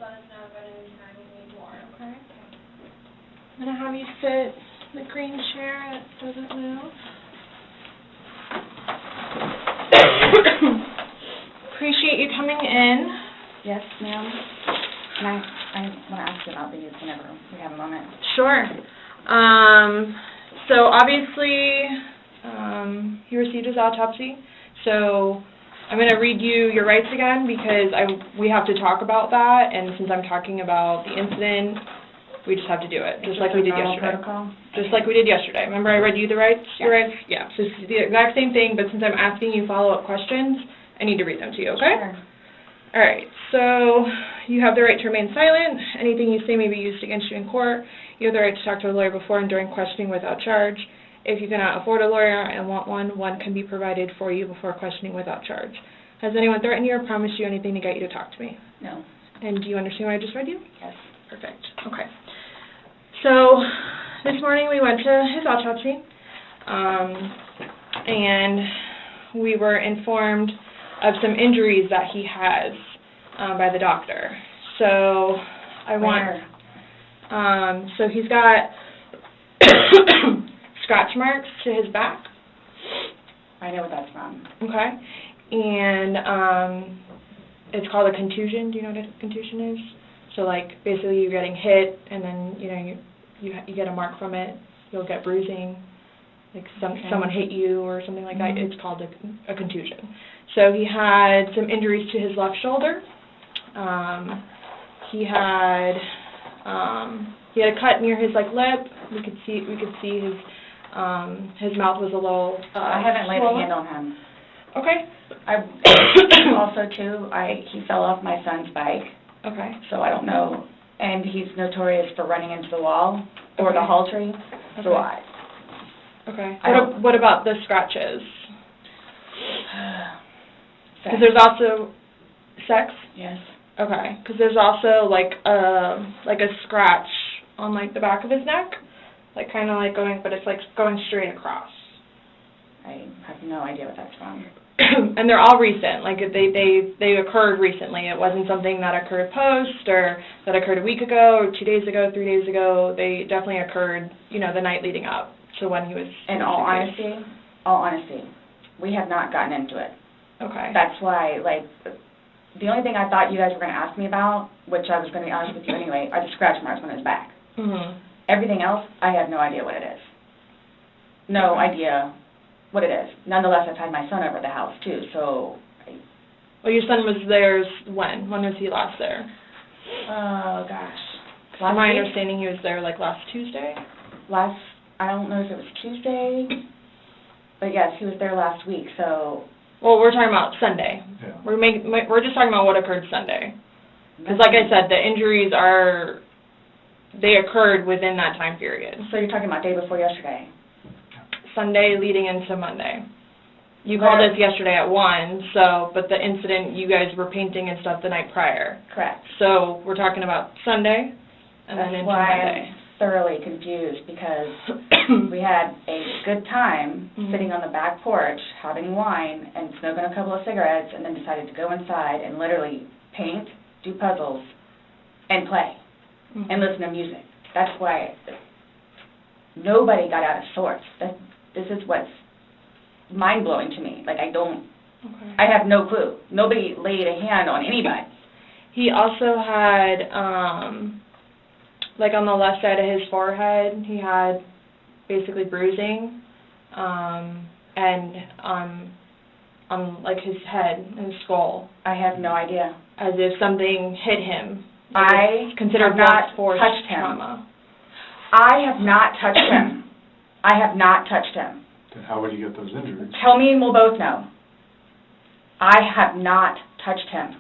let us know about any time you need more, okay? I'm going to have you sit in the green chair that doesn't move. Appreciate you coming in. Yes, ma'am. And I want to ask you about these whenever we have a moment. Sure. So obviously, he received his autopsy. So I'm going to read you your rights again because we have to talk about that. And since I'm talking about the incident, we just have to do it, just like we did yesterday. Protocol? Just like we did yesterday. Remember I read you the rights? Yes. Your rights? Yeah. So it's the exact same thing, but since I'm asking you follow-up questions, I need to read them to you, okay? Sure. All right, so you have the right to remain silent. Anything you say may be used against you in court. You have the right to talk to a lawyer before and during questioning without charge. If you cannot afford a lawyer and want one can be provided for you before questioning without charge. Has anyone threatened you or promised you anything to get you to talk to me? No. And do you understand what I just read you? Yes. Perfect. Okay. So this morning we went to his autopsy, and we were informed of some injuries that he has by the doctor. So so he's got scratch marks to his back. I know what that's from. Okay. And it's called a contusion. Do you know what a contusion is? So like basically you're getting hit and then you get a mark from it. You'll get bruising. Like someone hit you or something like that. It's called a contusion. So he had some injuries to his left shoulder. He had a cut near his lip. We could see his mouth was a little I haven't laid swollen. a hand on him. Okay. Also too, he fell off my son's bike. Okay. So I don't know, and he's notorious for running into the wall or the hall tree. Okay. So Okay. What about the scratches? Sex. Because there's also sex. Yes. Okay. Because there's also like a scratch on the back of his neck, kind of going, but it's going straight across. I have no idea what that's from. And they're all recent. They occurred recently. It wasn't something that occurred post or that occurred a week ago or 2 days ago, 3 days ago. They definitely occurred, the night leading up to when he was. In all honesty, we have not gotten into it. Okay. That's why, the only thing I thought you guys were going to ask me about, which I was going to be honest with you anyway, are the scratch marks on his back. Mhm. Everything else, I have no idea what it is. No idea what it is. Nonetheless, I've had my son over the house, too, so. Well, your son was there when? When was he last there? Oh, gosh. From my understanding, he was there, last Tuesday? I don't know if it was Tuesday, but yes, he was there last week, so. Well, we're talking about Sunday. Yeah. We're just talking about what occurred Sunday. Because like I said, the injuries they occurred within that time period. So you're talking about day before yesterday? Sunday leading into Monday. You called us yesterday at 1, but the incident, you guys were painting and stuff the night prior. Correct. So we're talking about Sunday and then into Monday. I'm thoroughly confused because we had a good time sitting on the back porch having wine and smoking a couple of cigarettes and then decided to go inside and literally paint, do puzzles, and play and listen to music. That's why nobody got out of sorts. This is what's mind-blowing to me. I have no clue. Nobody laid a hand on anybody. He also had, on the left side of his forehead, he had basically bruising, and on his head and his skull. I have no idea. As if something hit him. I considered have not force touched him. trauma. I have not touched him. I have not touched him. Then how would you get those injuries? Tell me and we'll both know. I have not touched him.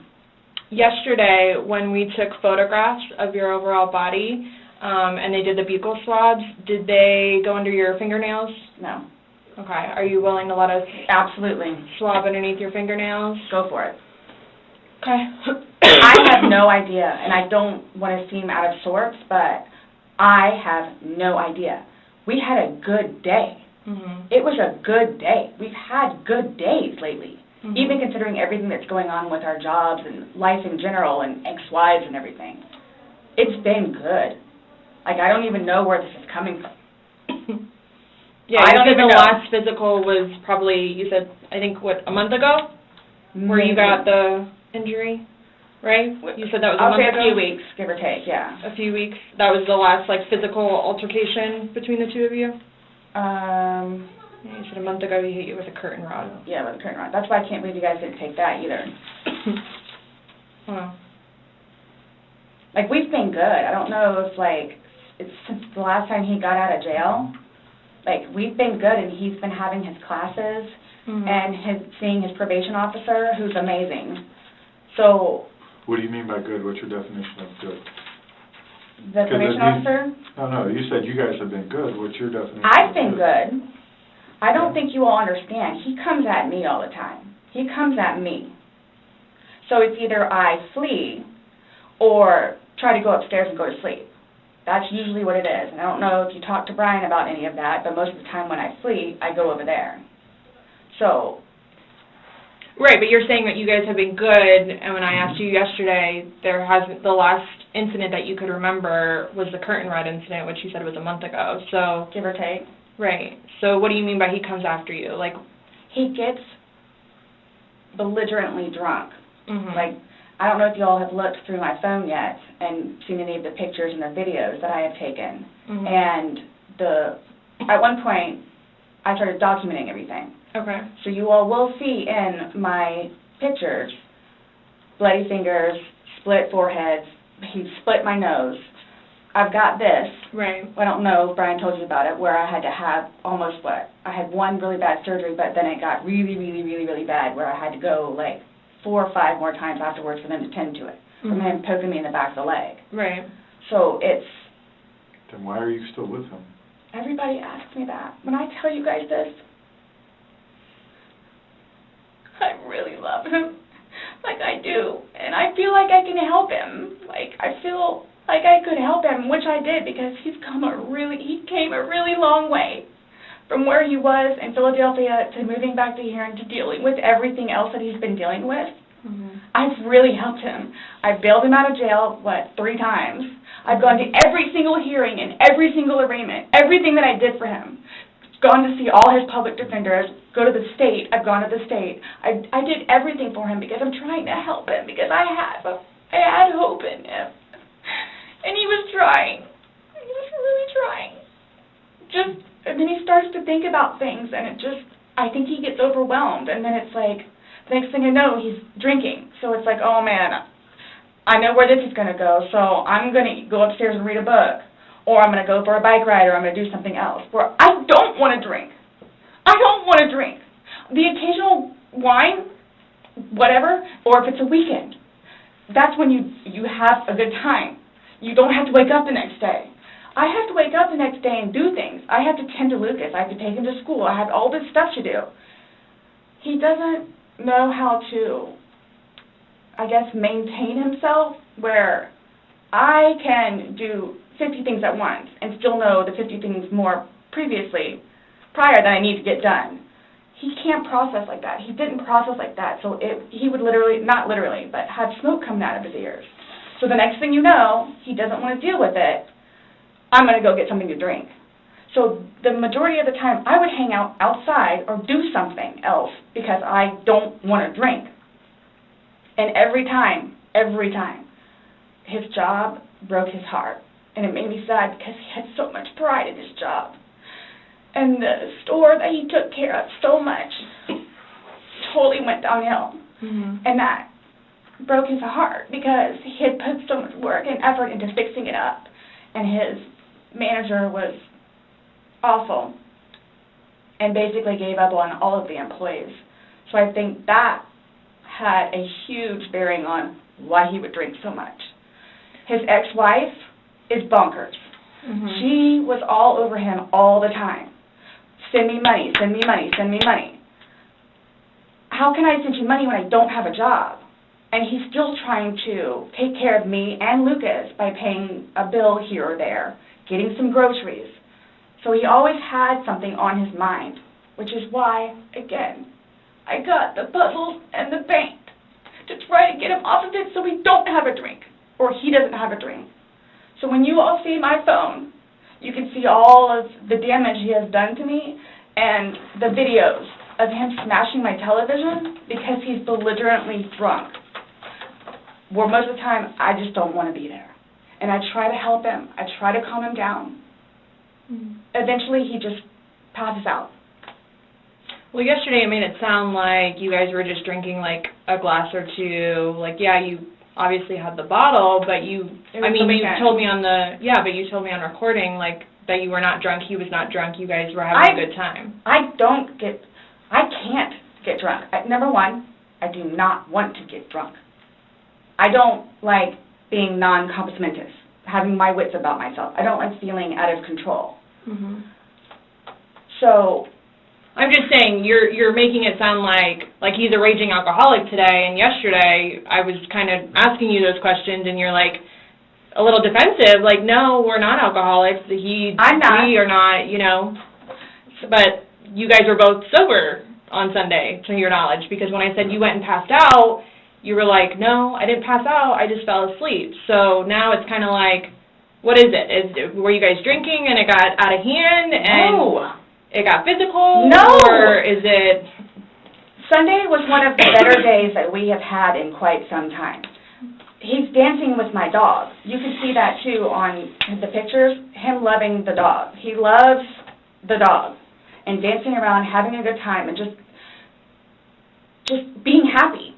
Yesterday, when we took photographs of your overall body, and they did the buccal swabs, did they go under your fingernails? No. Okay. Are you willing to let us Absolutely. swab underneath your fingernails? Go for it. Okay. I have no idea, and I don't want to seem out of sorts, but I have no idea. We had a good day. Mm-hmm. It was a good day. We've had good days lately. Mhm. even considering everything that's going on with our jobs and life in general and ex-wives and everything. It's been good. Like, I don't even know where this is coming from. Yeah, I don't you said even the know. last physical was probably, you said, I think, what, a month ago? Where you got the injury, right? You said that was a I'll month say ago? a few weeks, give or take, yeah. A few weeks. That was the last, like, physical altercation between the two of you? Yeah, you said a month ago he hit you with a curtain rod. Yeah, with a curtain rod. That's why I can't believe you guys didn't take that either. Wow. Like, we've been good. I don't know if, like, it's since the last time he got out of jail. Like, we've been good, and he's been having his classes Mhm. and seeing his probation officer, who's amazing. So, What do you mean by good? What's your definition of good? the probation officer, No, you said you guys have been good. What's your definition? I've of been good. I don't think you all understand. He comes at me all the time. He comes at me. So it's either I flee or try to go upstairs and go to sleep. That's usually what it is. And I don't know if you talked to Brian about any of that, but most of the time when I flee, I go over there. So, Right, but you're saying that you guys have been good, and when I asked you yesterday, there hasn't, the last incident that you could remember was the curtain rod incident, which you said was a month ago, so... give or take. Right, so what do you mean by he comes after you, like... He gets belligerently drunk. Mhm. Like, I don't know if you all have looked through my phone yet and seen any of the pictures and the videos that I have taken. Mhm. And at one point, I started documenting everything. Okay. So you all will see in my pictures bloody fingers, split foreheads, he split my nose. I've got this. Right. I don't know if Brian told you about it, where I had to have almost I had one really bad surgery, but then it got really, really, really, really bad, where I had to go like 4 or 5 more times afterwards for them to tend to it, from Mhm. him poking me in the back of the leg. Right. So it's, Then why are you still with him? everybody asks me that. When I tell you guys this, I really love him, like I do, and I feel like I can help him. Like, I feel like I could help him, which I did, because he came a really long way from where he was in Philadelphia to moving back to here and to dealing with everything else that he's been dealing with. Mhm. I've really helped him. I've bailed him out of jail, 3 times. I've gone to every single hearing and every single arraignment, everything that I did for him. Gone to see all his public defenders, go to the state. I've gone to the state. I did everything for him because I'm trying to help him, because I had hope in him. And he was trying. He was really trying. And then he starts to think about things, and I think he gets overwhelmed, and then it's like, the next thing I know, he's drinking. So it's like, oh man, I know where this is going to go, so I'm going to go upstairs and read a book, or I'm going to go for a bike ride, or I'm going to do something else, where I don't want to drink. I don't want to drink. The occasional wine, whatever, or if it's a weekend, that's when you have a good time. You don't have to wake up the next day. I have to wake up the next day and do things. I have to tend to Lucas. I have to take him to school. I have all this stuff to do. He doesn't know how to, I guess, maintain himself, where I can do 50 things at once and still know the 50 things more prior that I need to get done. He can't process like that. He didn't process like that, so he would literally, not literally, but have smoke coming out of his ears. So the next thing you know, he doesn't want to deal with it. I'm going to go get something to drink. So the majority of the time, I would hang out outside or do something else because I don't want to drink. And every time, his job broke his heart. And it made me sad because he had so much pride in his job. And the store that he took care of so much totally went downhill. Mhm. And that broke his heart because he had put so much work and effort into fixing it up. And his manager was awful and basically gave up on all of the employees. So I think that had a huge bearing on why he would drink so much. His ex-wife is bonkers. Mhm. She was all over him all the time. Send me money, send me money, send me money. How can I send you money when I don't have a job? And he's still trying to take care of me and Lucas by paying a bill here or there, getting some groceries. So he always had something on his mind, which is why, again, I got the puzzles and the paint to try to get him off of it so we don't have a drink, or he doesn't have a drink. So when you all see my phone, you can see all of the damage he has done to me and the videos of him smashing my television because he's belligerently drunk. Where most of the time, I just don't want to be there. And I try to help him. I try to calm him down. Eventually, he just passes out. Well, yesterday it made it sound like you guys were just drinking, like, a glass or two. Like, yeah, you obviously had the bottle, but you told me on recording, like, that you were not drunk, he was not drunk, you guys were having a good time. I can't get drunk. Number one, I do not want to get drunk. I don't like being non-compos mentis, having my wits about myself. I don't like feeling out of control. So I'm just saying, you're making it sound like he's a raging alcoholic today, and yesterday I was kind of asking you those questions, and you're like a little defensive, like, no, we're not alcoholics. I'm not. We are not, you know. But you guys were both sober on Sunday, to your knowledge, because when I said you went and passed out, you were like, no, I didn't pass out, I just fell asleep. So now it's kind of like, what is it? Were you guys drinking and it got out of hand and it got physical? No. Or is it... Sunday was one of the better days that we have had in quite some time. He's dancing with my dog. You can see that, too, on the pictures, him loving the dog. He loves the dog and dancing around, having a good time, and just being happy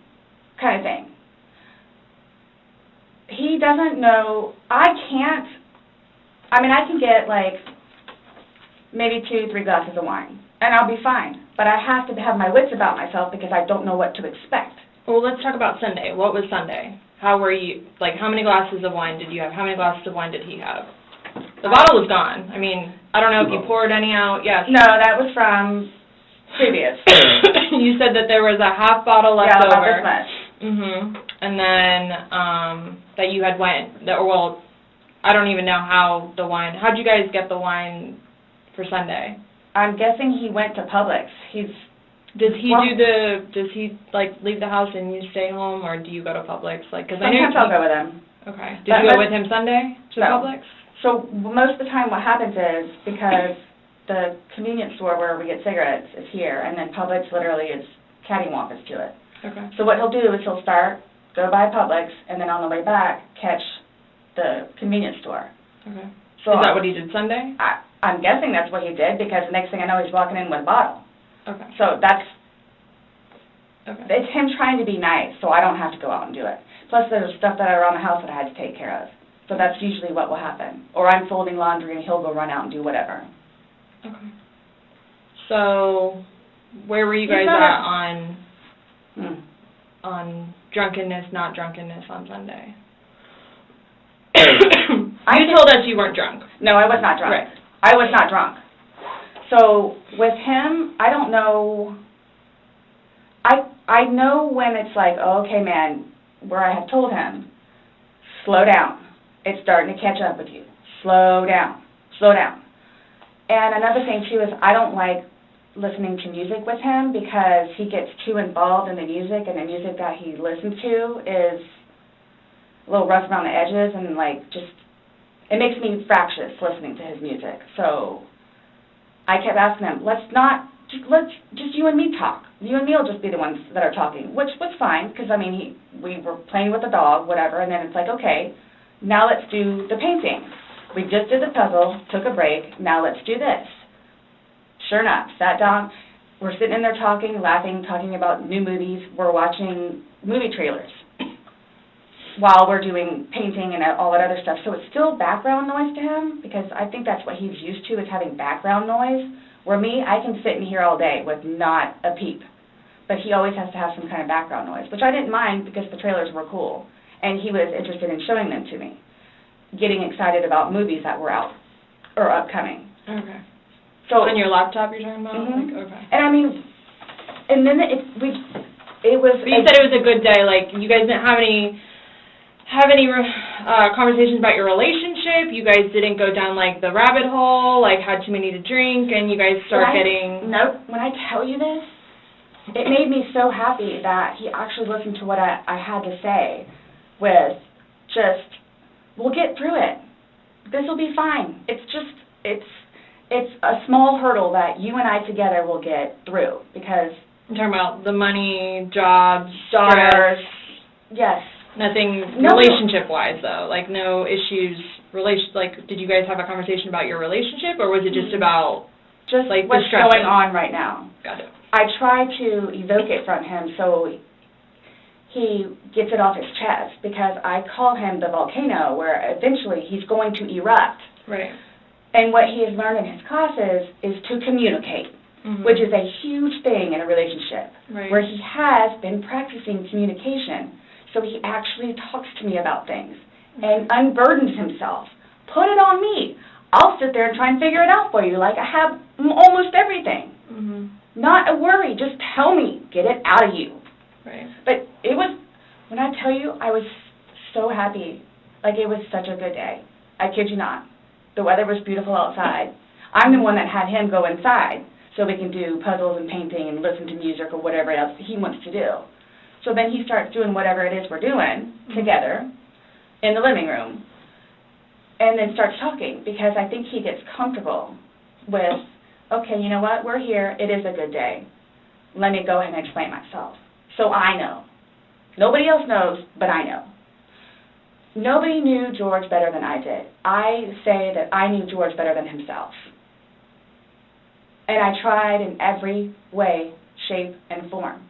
kind of thing. He doesn't know. I can get, like, maybe 2-3 glasses of wine, and I'll be fine. But I have to have my wits about myself because I don't know what to expect. Well, let's talk about Sunday. What was Sunday? How were you, like, how many glasses of wine did you have? How many glasses of wine did he have? The bottle was gone. I mean, I don't know if you poured any out. Yes. No, that was from previous. You said that there was a half bottle left over. Yeah, about this much. And then that you had I don't even know how the wine, how'd you guys get the wine for Sunday? I'm guessing he went to Publix. Does he leave the house and you stay home, or do you go to Publix? Like, cause sometimes I'll go with him. Okay. Did you go with him Sunday to Publix? So most of the time what happens is, because the convenience store where we get cigarettes is here, and then Publix literally is cattywampus to it. Okay. So what he'll do is he'll go by Publix, and then on the way back, catch the convenience store. Okay. So is that what he did Sunday? I'm guessing that's what he did, because the next thing I know, he's walking in with a bottle. Okay. So it's him trying to be nice, so I don't have to go out and do it. Plus, there's stuff that are around the house that I had to take care of. So that's usually what will happen. Or I'm folding laundry, and he'll go run out and do whatever. Okay. So, where were you guys at on drunkenness, not drunkenness on Sunday? You told us you weren't drunk. No, I was not drunk. Right. I was not drunk. So with him, I don't know. I know when it's like, oh, okay, man, where I have told him, slow down. It's starting to catch up with you. Slow down. Slow down. And another thing, too, is I don't like listening to music with him because he gets too involved in the music, and the music that he listens to is a little rough around the edges, and, like, it makes me fractious listening to his music. So I kept asking him, let's just you and me talk. You and me will just be the ones that are talking, which was fine, because, I mean, we were playing with the dog, whatever, and then it's like, okay, now let's do the painting. We just did the puzzle, took a break, now let's do this. Sure enough, sat down, we're sitting in there talking, laughing, talking about new movies, we're watching movie trailers while we're doing painting and all that other stuff. So it's still background noise to him, because I think that's what he's used to, is having background noise, where me, I can sit in here all day with not a peep. But he always has to have some kind of background noise, which I didn't mind because the trailers were cool, and he was interested in showing them to me, getting excited about movies that were out or upcoming. Okay. So on your laptop you're talking about? Mm-hmm. Like, okay. And I mean, and then it was... But you said it was a good day, like you guys didn't have any conversations about your relationship? You guys didn't go down, like, the rabbit hole, like, had too many to drink, and you guys start getting... Nope. When I tell you this, it made me so happy that he actually listened to what I had to say with just, we'll get through it. This will be fine. It's a small hurdle that you and I together will get through because... I'm talking about the money, jobs, daughters. Yes. Nothing relationship-wise, though. Like, no issues, did you guys have a conversation about your relationship, or was it just about, just like, what's going on right now? Got it. I try to evoke it from him so he gets it off his chest, because I call him the volcano, where eventually he's going to erupt. Right. And what he has learned in his classes is to communicate, which is a huge thing in a relationship, where he has been practicing communication. So he actually talks to me about things and unburdens himself. Put it on me. I'll sit there and try and figure it out for you, like I have almost everything. Not a worry. Just tell me. Get it out of you. Right. But it was, when I tell you, I was so happy. Like, it was such a good day. I kid you not. The weather was beautiful outside. I'm the one that had him go inside so we can do puzzles and painting and listen to music or whatever else he wants to do. So then he starts doing whatever it is we're doing together in the living room, and then starts talking, because I think he gets comfortable with, okay, you know what, we're here, it is a good day. Let me go ahead and explain myself. So I know. Nobody else knows, but I know. Nobody knew George better than I did. I say that I knew George better than himself. And I tried in every way, shape, and form.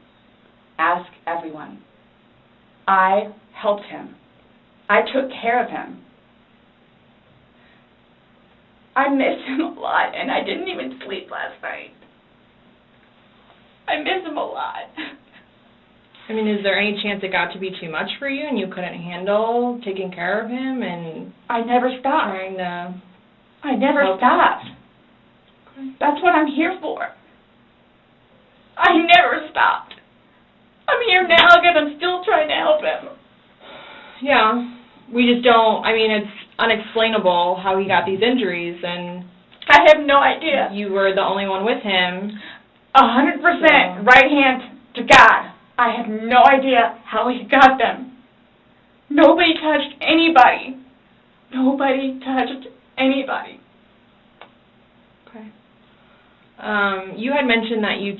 Ask everyone. I helped him. I took care of him. I miss him a lot, and I didn't even sleep last night. I miss him a lot. I mean, is there any chance it got to be too much for you and you couldn't handle taking care of him and... I never stopped. Trying to... I never stopped. Okay. That's what I'm here for. I never stopped. I'm here now because I'm still trying to help him. Yeah. We just don't... I mean, it's unexplainable how he got these injuries, and... I have no idea. You were the only one with him. 100% right hand to God. I have no idea how he got them. Nobody touched anybody. Nobody touched anybody. Okay. You had mentioned that you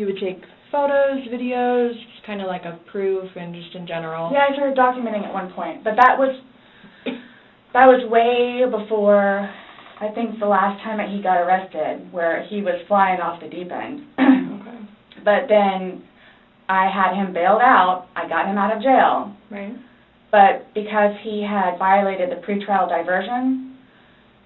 would take photos, videos, kind of like a proof and just in general. Yeah, I started documenting at one point, but that was way before, I think, the last time that he got arrested, where he was flying off the deep end. Okay. But then I had him bailed out. I got him out of jail. Right. But because he had violated the pretrial diversion,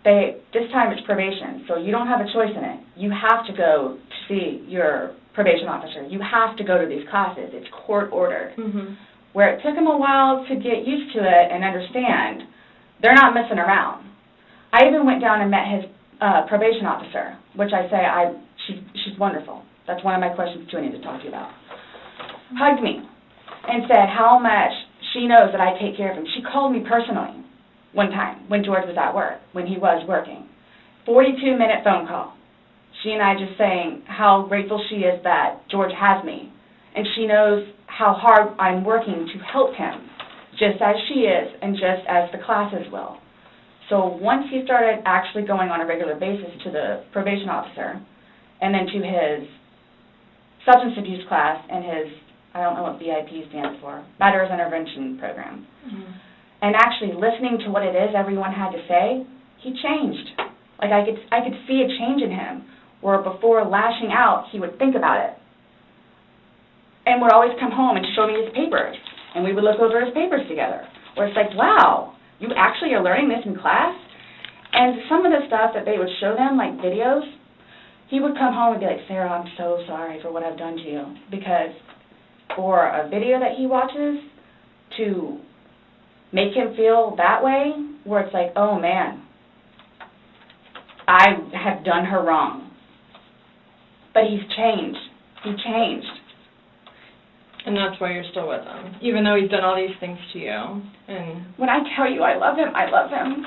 this time it's probation, so you don't have a choice in it. You have to go to see your probation officer. You have to go to these classes. It's court-ordered. Where it took him a while to get used to it and understand, they're not messing around. I even went down and met his probation officer, which I say, she's wonderful. That's one of my questions, too, I need to talk to you about. Hugged me and said how much she knows that I take care of him. She called me personally one time when George was at work, when he was working. 42-minute phone call. She and I just saying how grateful she is that George has me. And she knows how hard I'm working to help him, just as she is and just as the classes will. So once he started actually going on a regular basis to the probation officer, and then to his substance abuse class and his, I don't know what BIP stands for, Matters Intervention Program, and actually listening to what it is everyone had to say, he changed. Like, I could see a change in him, where before lashing out, he would think about it. And would always come home and show me his papers, and we would look over his papers together, where it's like, wow, you actually are learning this in class? And some of the stuff that they would show them, like videos, he would come home and be like, Sarah, I'm so sorry for what I've done to you. Because for a video that he watches to make him feel that way, where it's like, oh man, I have done her wrong. But he's changed. He changed. And that's why you're still with him, even though he's done all these things to you. And when I tell you I love him, I love him.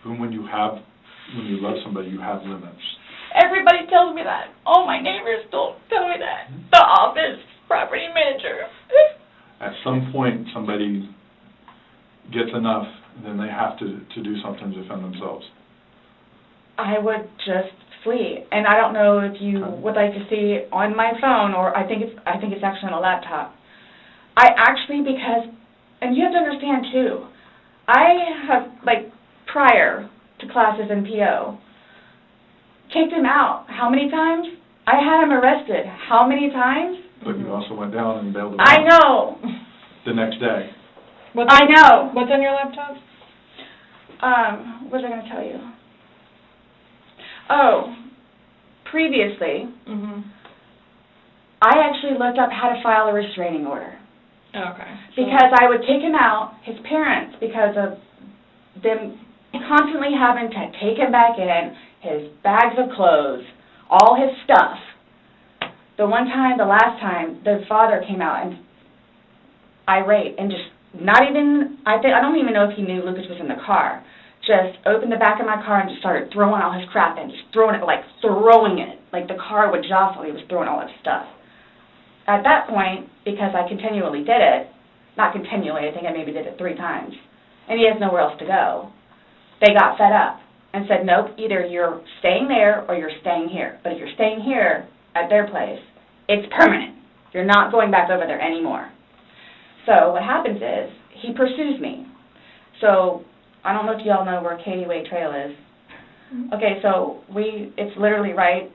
Even when you have when you love somebody, you have limits. Everybody tells me that. All my neighbors don't tell me that. The office, property manager. At some point, somebody gets enough, then they have to do something to defend themselves. I would just flee. And I don't know if you would like to see on my phone, or I think it's actually on a laptop. I actually, because, and you have to understand too, I have, like, prior to classes in PO, kicked him out. How many times? I had him arrested. How many times? But you also went down and bailed them I out know. the next day. I know. What's on your laptop? What was I going to tell you? Oh, previously, I actually looked up how to file a restraining order. Okay. Because I would kick him out, his parents, because of them constantly having to take him back in, his bags of clothes, all his stuff. The last time, the father came out and irate and just not even, I don't even know if he knew Lucas was in the car, just opened the back of my car and just started throwing all his crap in, just throwing it, like the car would jostle, he was throwing all his stuff. At that point, because I continually did it, not continually, I think I maybe did it 3 times, and he has nowhere else to go, they got fed up and said, nope, either you're staying there or you're staying here. But if you're staying here at their place, it's permanent. You're not going back over there anymore. So what happens is, he pursues me. So I don't know if you all know where Katie Way Trail is. Okay, so it's literally right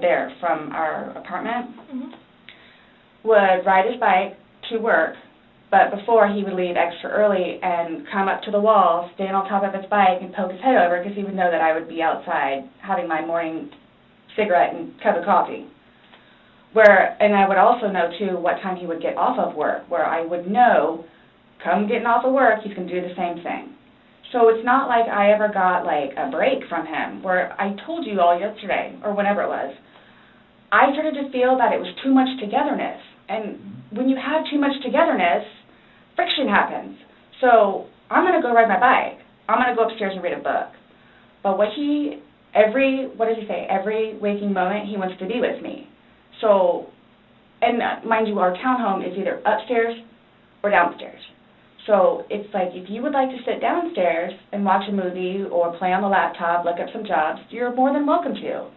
there from our apartment. Would ride his bike to work, but before he would leave extra early and come up to the wall, stand on top of his bike and poke his head over because he would know that I would be outside having my morning cigarette and cup of coffee. And I would also know, too, what time he would get off of work, where I would know, come getting off of work, he's going to do the same thing. So it's not like I ever got, like, a break from him, where I told you all yesterday, or whenever it was, I started to feel that it was too much togetherness. And when you have too much togetherness, friction happens. So I'm going to go ride my bike. I'm going to go upstairs and read a book. But every waking moment, he wants to be with me. So, and mind you, our townhome is either upstairs or downstairs. So it's like, if you would like to sit downstairs and watch a movie or play on the laptop, look up some jobs, you're more than welcome to.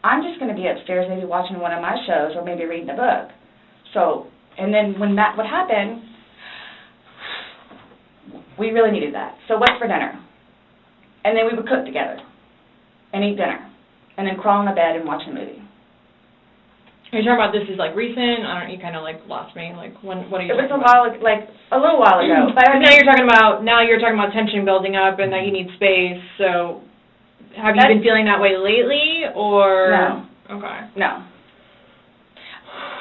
I'm just going to be upstairs maybe watching one of my shows or maybe reading a book. So, and then when that would happen, we really needed that. So what's for dinner? And then we would cook together and eat dinner and then crawl in the bed and watch a movie. Are you talking about this is like recent? I don't. You kind of like lost me. Like when? What are you? It was talking about? a little while ago. But now you're talking about tension building up and that you need space. So have you been feeling that way lately, or no? Okay. No.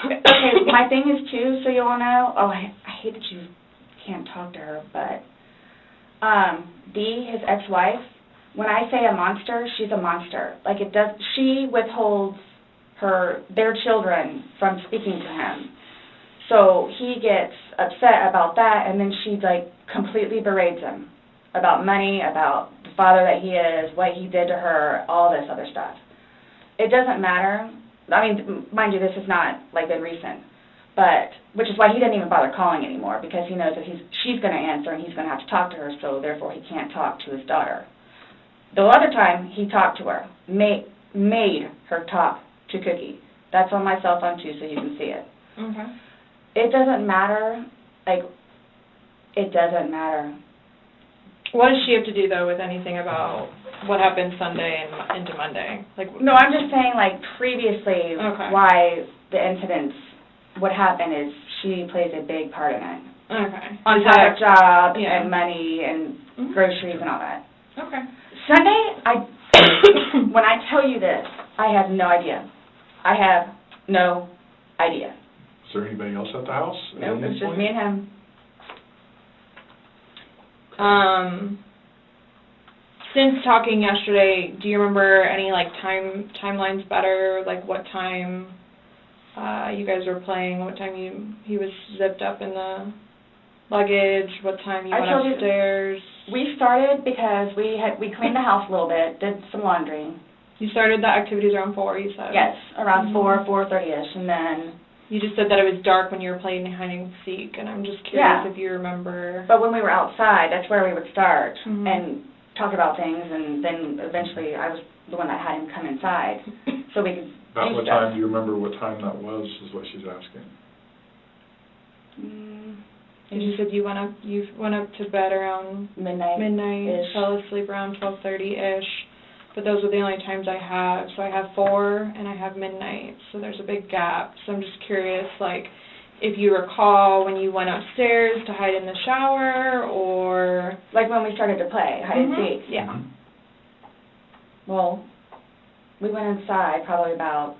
Okay. My thing is too, so you all know. Oh, I hate that you can't talk to her, but Dee, his ex-wife. When I say a monster, she's a monster. Like she withholds their children from speaking to him. So he gets upset about that, and then she, like, completely berates him about money, about the father that he is, what he did to her, all this other stuff. It doesn't matter. I mean, mind you, this is not, like, been recent, but, which is why he didn't even bother calling anymore, because he knows that she's going to answer, and he's going to have to talk to her, so therefore he can't talk to his daughter. The other time he talked to her, made her talk to Cookie. That's on my cell phone, too, so you can see it. Okay. It doesn't matter. Like, it doesn't matter. What does she have to do, though, with anything about what happened Sunday and into Monday? Like, no, I'm just saying, like, previously, why the incidents would happen is she plays a big part in it. Okay. On top of job and money and groceries and all that. Okay. Sunday, when I tell you this, I have no idea. I have no idea. Is there anybody else at the house? Nope, it's just me and him. Since talking yesterday, do you remember any, like, timelines better? Like, what time you guys were playing, what time he was zipped up in the luggage, what time you I went told you- upstairs? We started because we cleaned the house a little bit, did some laundry. You started the activities around 4, you said? Yes, around Mhm. 4:30ish, and then, You just said that it was dark when you were playing hide and seek, and I'm just curious if you remember. but when we were outside, that's where we would start Mhm. and talk about things, and then eventually I was the one that had him come inside, so we could About do what stuff. time, do you remember what time that was, is what she's asking? And you said you went up to bed around Midnight. midnight, fell asleep around 12:30-ish, but those are the only times I have. So I have 4 and I have midnight, so there's a big gap. So I'm just curious, like, if you recall when you went upstairs to hide in the shower, or... Like when we started to play hide and Mhm. seek. Yeah. Mhm. Well, we went inside probably about,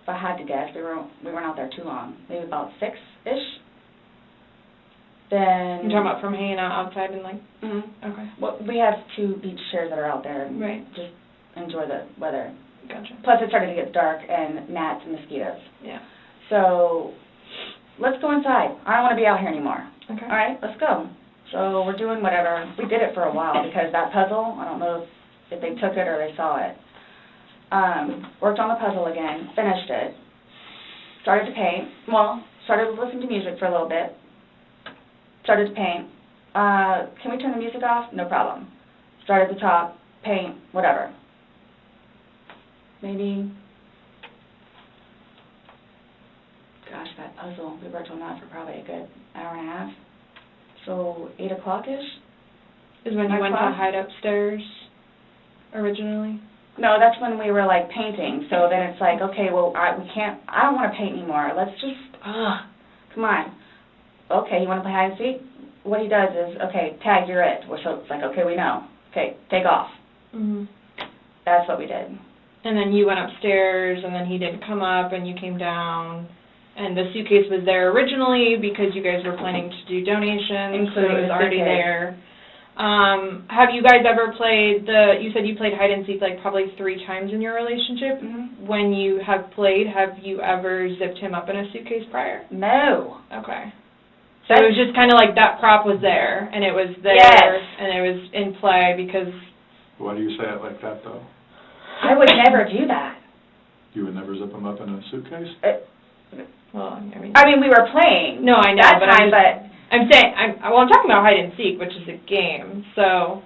if I had to guess, we weren't out there too long, maybe about 6-ish. Then... You're talking about from hanging out outside and, like... Mhm. Okay. Well, we have 2 beach chairs that are out there, and Right. just enjoy the weather. Gotcha. Plus, it started to get dark and gnats and mosquitoes. Yeah. So, let's go inside. I don't want to be out here anymore. Okay. All right, let's go. So we're doing whatever. We did it for a while because that puzzle, I don't know if they took it or they saw it. Worked on the puzzle again, finished it, started to paint. Well, started listening to music for a little bit, started to paint. Can we turn the music off? No problem. Start at the top, paint, whatever. Maybe, gosh, that puzzle, we worked on that for probably a good hour and a half. So 8 o'clock-ish? Is when you My went to class? hide upstairs originally? No, that's when we were like painting. So then it's like, okay, well, I don't want to paint anymore. Let's just, come on. Okay, you want to play hide and seek? What he does is, okay, tag, you're it. So it's like, okay, we know. Okay, take off. Mm-hmm. That's what we did. And then you went upstairs, and then he didn't come up, and you came down, and the suitcase was there originally because you guys were planning to do donations, so Including it was the already suitcase. there. Have you guys ever played you said you played hide and seek like probably 3 times in your relationship. Mm-hmm. When you have played, have you ever zipped him up in a suitcase prior? No. Okay. So it was just kind of like that prop was there, and it was there, Yes. and it was in play because... Why do you say it like that, though? I would never do that. You would never zip them up in a suitcase? Well, I mean, we were playing. No, I know, that but time, I'm talking about hide and seek, which is a game, so...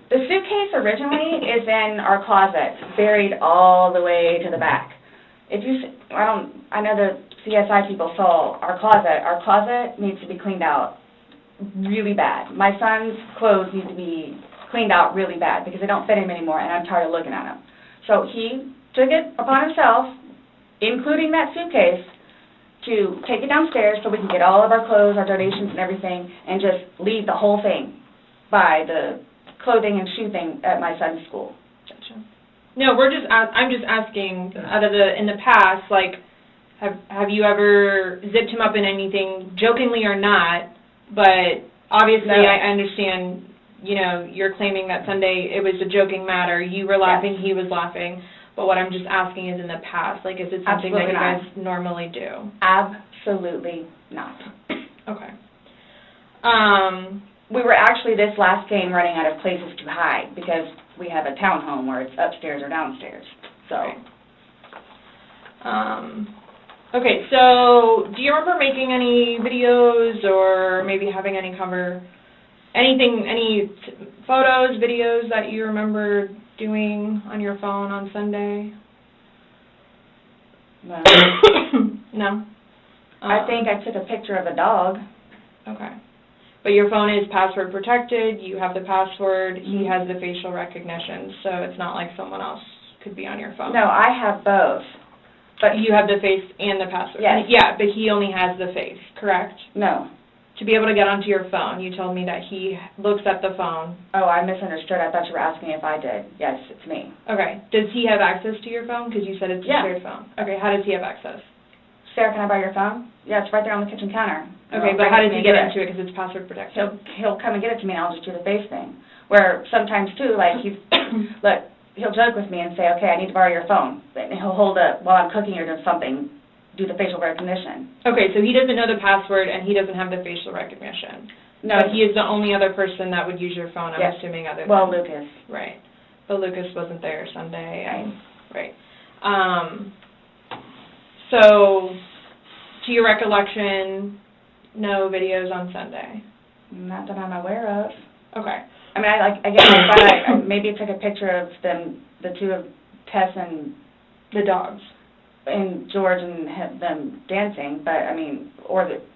The suitcase originally is in our closet, buried all the way to the back. If you, I know the CSI people saw our closet. Our closet needs to be cleaned out really bad. My son's clothes need to be cleaned out really bad because they don't fit him anymore, and I'm tired of looking at them. So he took it upon himself, including that suitcase, to take it downstairs so we can get all of our clothes, our donations and everything, and just leave the whole thing by the clothing and shoe thing at my son's school. Gotcha. No, I'm just asking, in the past, like, have you ever zipped him up in anything, jokingly or not, but obviously No. I understand, you're claiming that Sunday it was a joking matter, you were laughing, Yes. he was laughing, but what I'm just asking is in the past, like, is it something Absolutely that you not. guys normally do? Absolutely not. Okay. We were actually this last game running out of places to hide because we have a townhome where it's upstairs or downstairs. So, okay, so do you remember making any videos or maybe having any photos, videos that you remember doing on your phone on Sunday? no. No? I think I took a picture of a dog. Okay. But your phone is password protected, you have the password, he has the facial recognition, so it's not like someone else could be on your phone. No, I have both. But You have the face and the password. Yes. Yeah, but he only has the face, correct? no. To be able to get onto your phone, you told me that he looks at the phone. Oh, I misunderstood. I thought you were asking if I did. Yes, it's me. Okay. Does he have access to your phone? Because you said it's a Yeah. shared phone. Okay, how does he have access? Sarah, can I borrow your phone? Yeah, it's right there on the kitchen counter. Okay, but how does he get into it? Because it's password protected. He'll come and get it to me, and I'll just do the face thing. Where sometimes, too, like, he'll joke with me and say, okay, I need to borrow your phone. And he'll hold it while I'm cooking or doing something do the facial recognition. Okay, so he doesn't know the password and he doesn't have the facial recognition. No, But he is the only other person that would use your phone, I'm Yes. assuming, other than... well, Lucas. Right. But Lucas wasn't there Sunday. And, right. So, to your recollection, no videos on Sunday? Not that I'm aware of. Okay. I mean, I maybe took a picture of them, the two of Tess and The dogs. and George and them dancing, but I mean,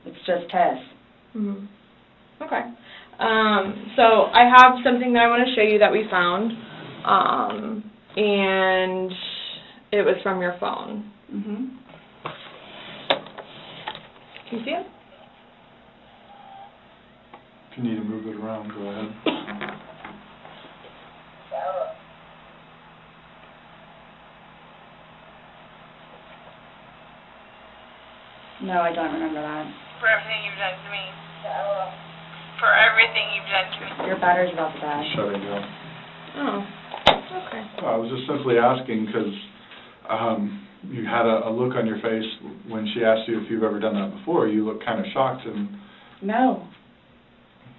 it's just Tess. Mm-hmm. Okay. So I have something that I want to show you that we found, and it was from your phone. Mm-hmm. Can you see it? If you need to move it around, go ahead. No, I don't remember that. For everything you've done to me. For everything you've done to me. Your battery's about to die. Shut it down. Oh, okay. I was just simply asking because you had a look on your face when she asked you if you've ever done that before. You looked kind of shocked and... No.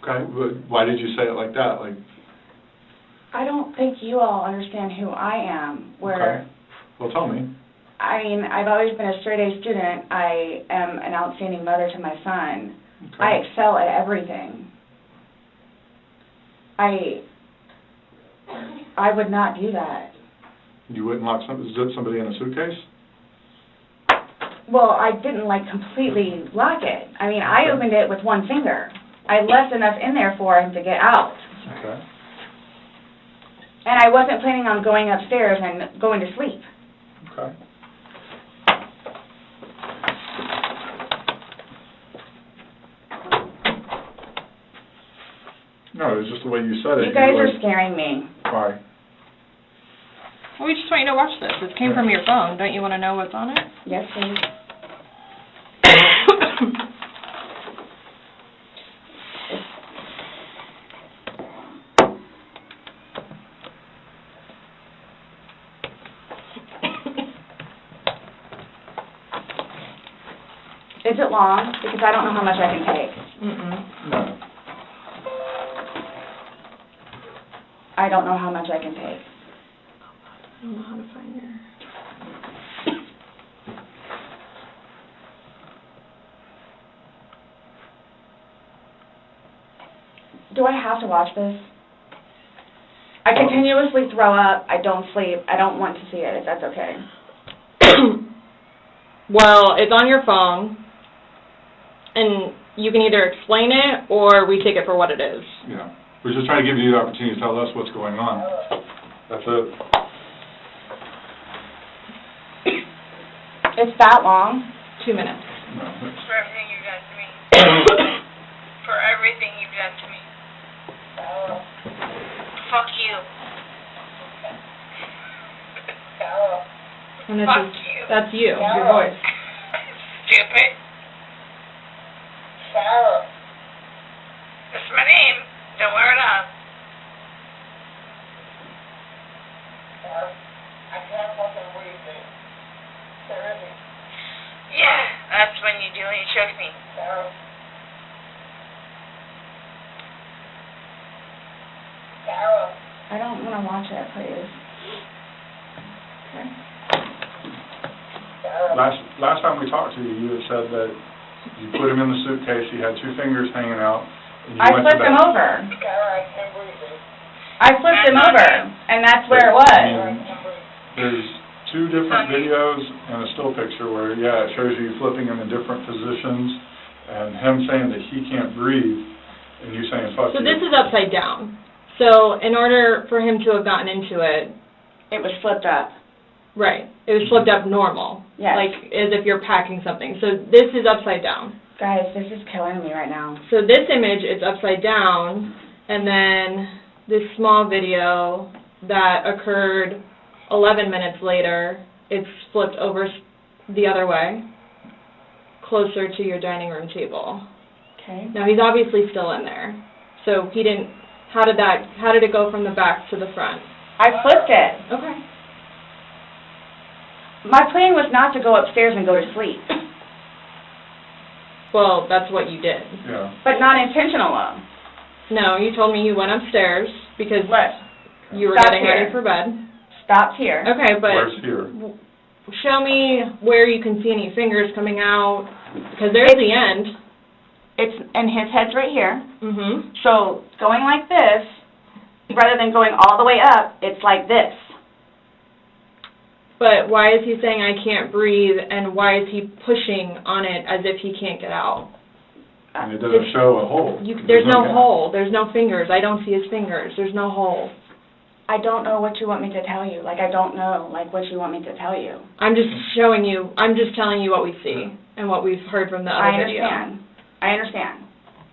Okay, but why did you say it like that? Like... I don't think you all understand who I am, Okay. Well, tell me. I mean, I've always been a straight-A student. I am an outstanding mother to my son. Okay. I excel at everything. I would not do that. You wouldn't lock zip somebody in a suitcase? Well, I didn't, completely lock it. I mean, I opened it with one finger. I left enough in there for him to get out. Okay. And I wasn't planning on going upstairs and going to sleep. Okay. No, it was just the way you said it. You guys are scaring me. Why? Well, we just want you to watch this. This came from your phone. Don't you want to know what's on it? Yes, please. Is it long? Because I don't know how much I can take. Mm-mm. No. I don't know how much I can take. I don't know how to find your... Do I have to watch this? I continuously throw up. I don't sleep. I don't want to see it, if that's okay. Well, it's on your phone, and you can either explain it or we take it for what it is. Yeah. We're just trying to give you the opportunity to tell us what's going on. That's it. It's that long? 2 minutes. No. For everything you've done to me. For everything you've done to me. Fuck you. And it's Fuck just, you. that's you, your voice. Stupid. That's my name. Don't wear it up. I can't fucking breathe, dude. Seriously. Yeah, that's when you do when you choke me. Carol. I don't want to watch it, please. Okay. Last time we talked to you, you had said that you put him in the suitcase, he had 2 fingers hanging out, and you I went to flipped him bed. over. Carol, I can't breathe, dude. I flipped him over, and that's where it I was. mean, there's 2 different videos and a still picture where, yeah, it shows you flipping him in different positions, and him saying that he can't breathe, and you saying fuck So you. this is upside down. So in order for him to have gotten into it, It was flipped up. right, it was flipped up normal. Yes. Like as if you're packing something. So this is upside down. Guys, this is killing me right now. So this image is upside down, and then this small video that occurred 11 minutes later, it's flipped over the other way, closer to your dining room table. Okay. Now he's obviously still in there. So he didn't, how did it go from the back to the front? I flipped it. Okay. My plan was not to go upstairs and go to sleep, Well, that's what you did. Yeah. but not intentional. No, you told me you went upstairs because What? you were Stop getting here. ready for bed. Stopped here. Okay, but Where's here? show me where you can see any fingers coming out, because there's the end. It's, and his head's right here. Mm-hmm. So going like this, rather than going all the way up, it's like this. But why is he saying I can't breathe, and why is he pushing on it as if he can't get out? And it doesn't show a hole. There's no gap. hole. There's no fingers. I don't see his fingers. There's no hole. I don't know what you want me to tell you. Like, I don't know, like, what you want me to tell you. I'm just showing you. I'm just telling you what we see and what we've heard from the other video. I understand.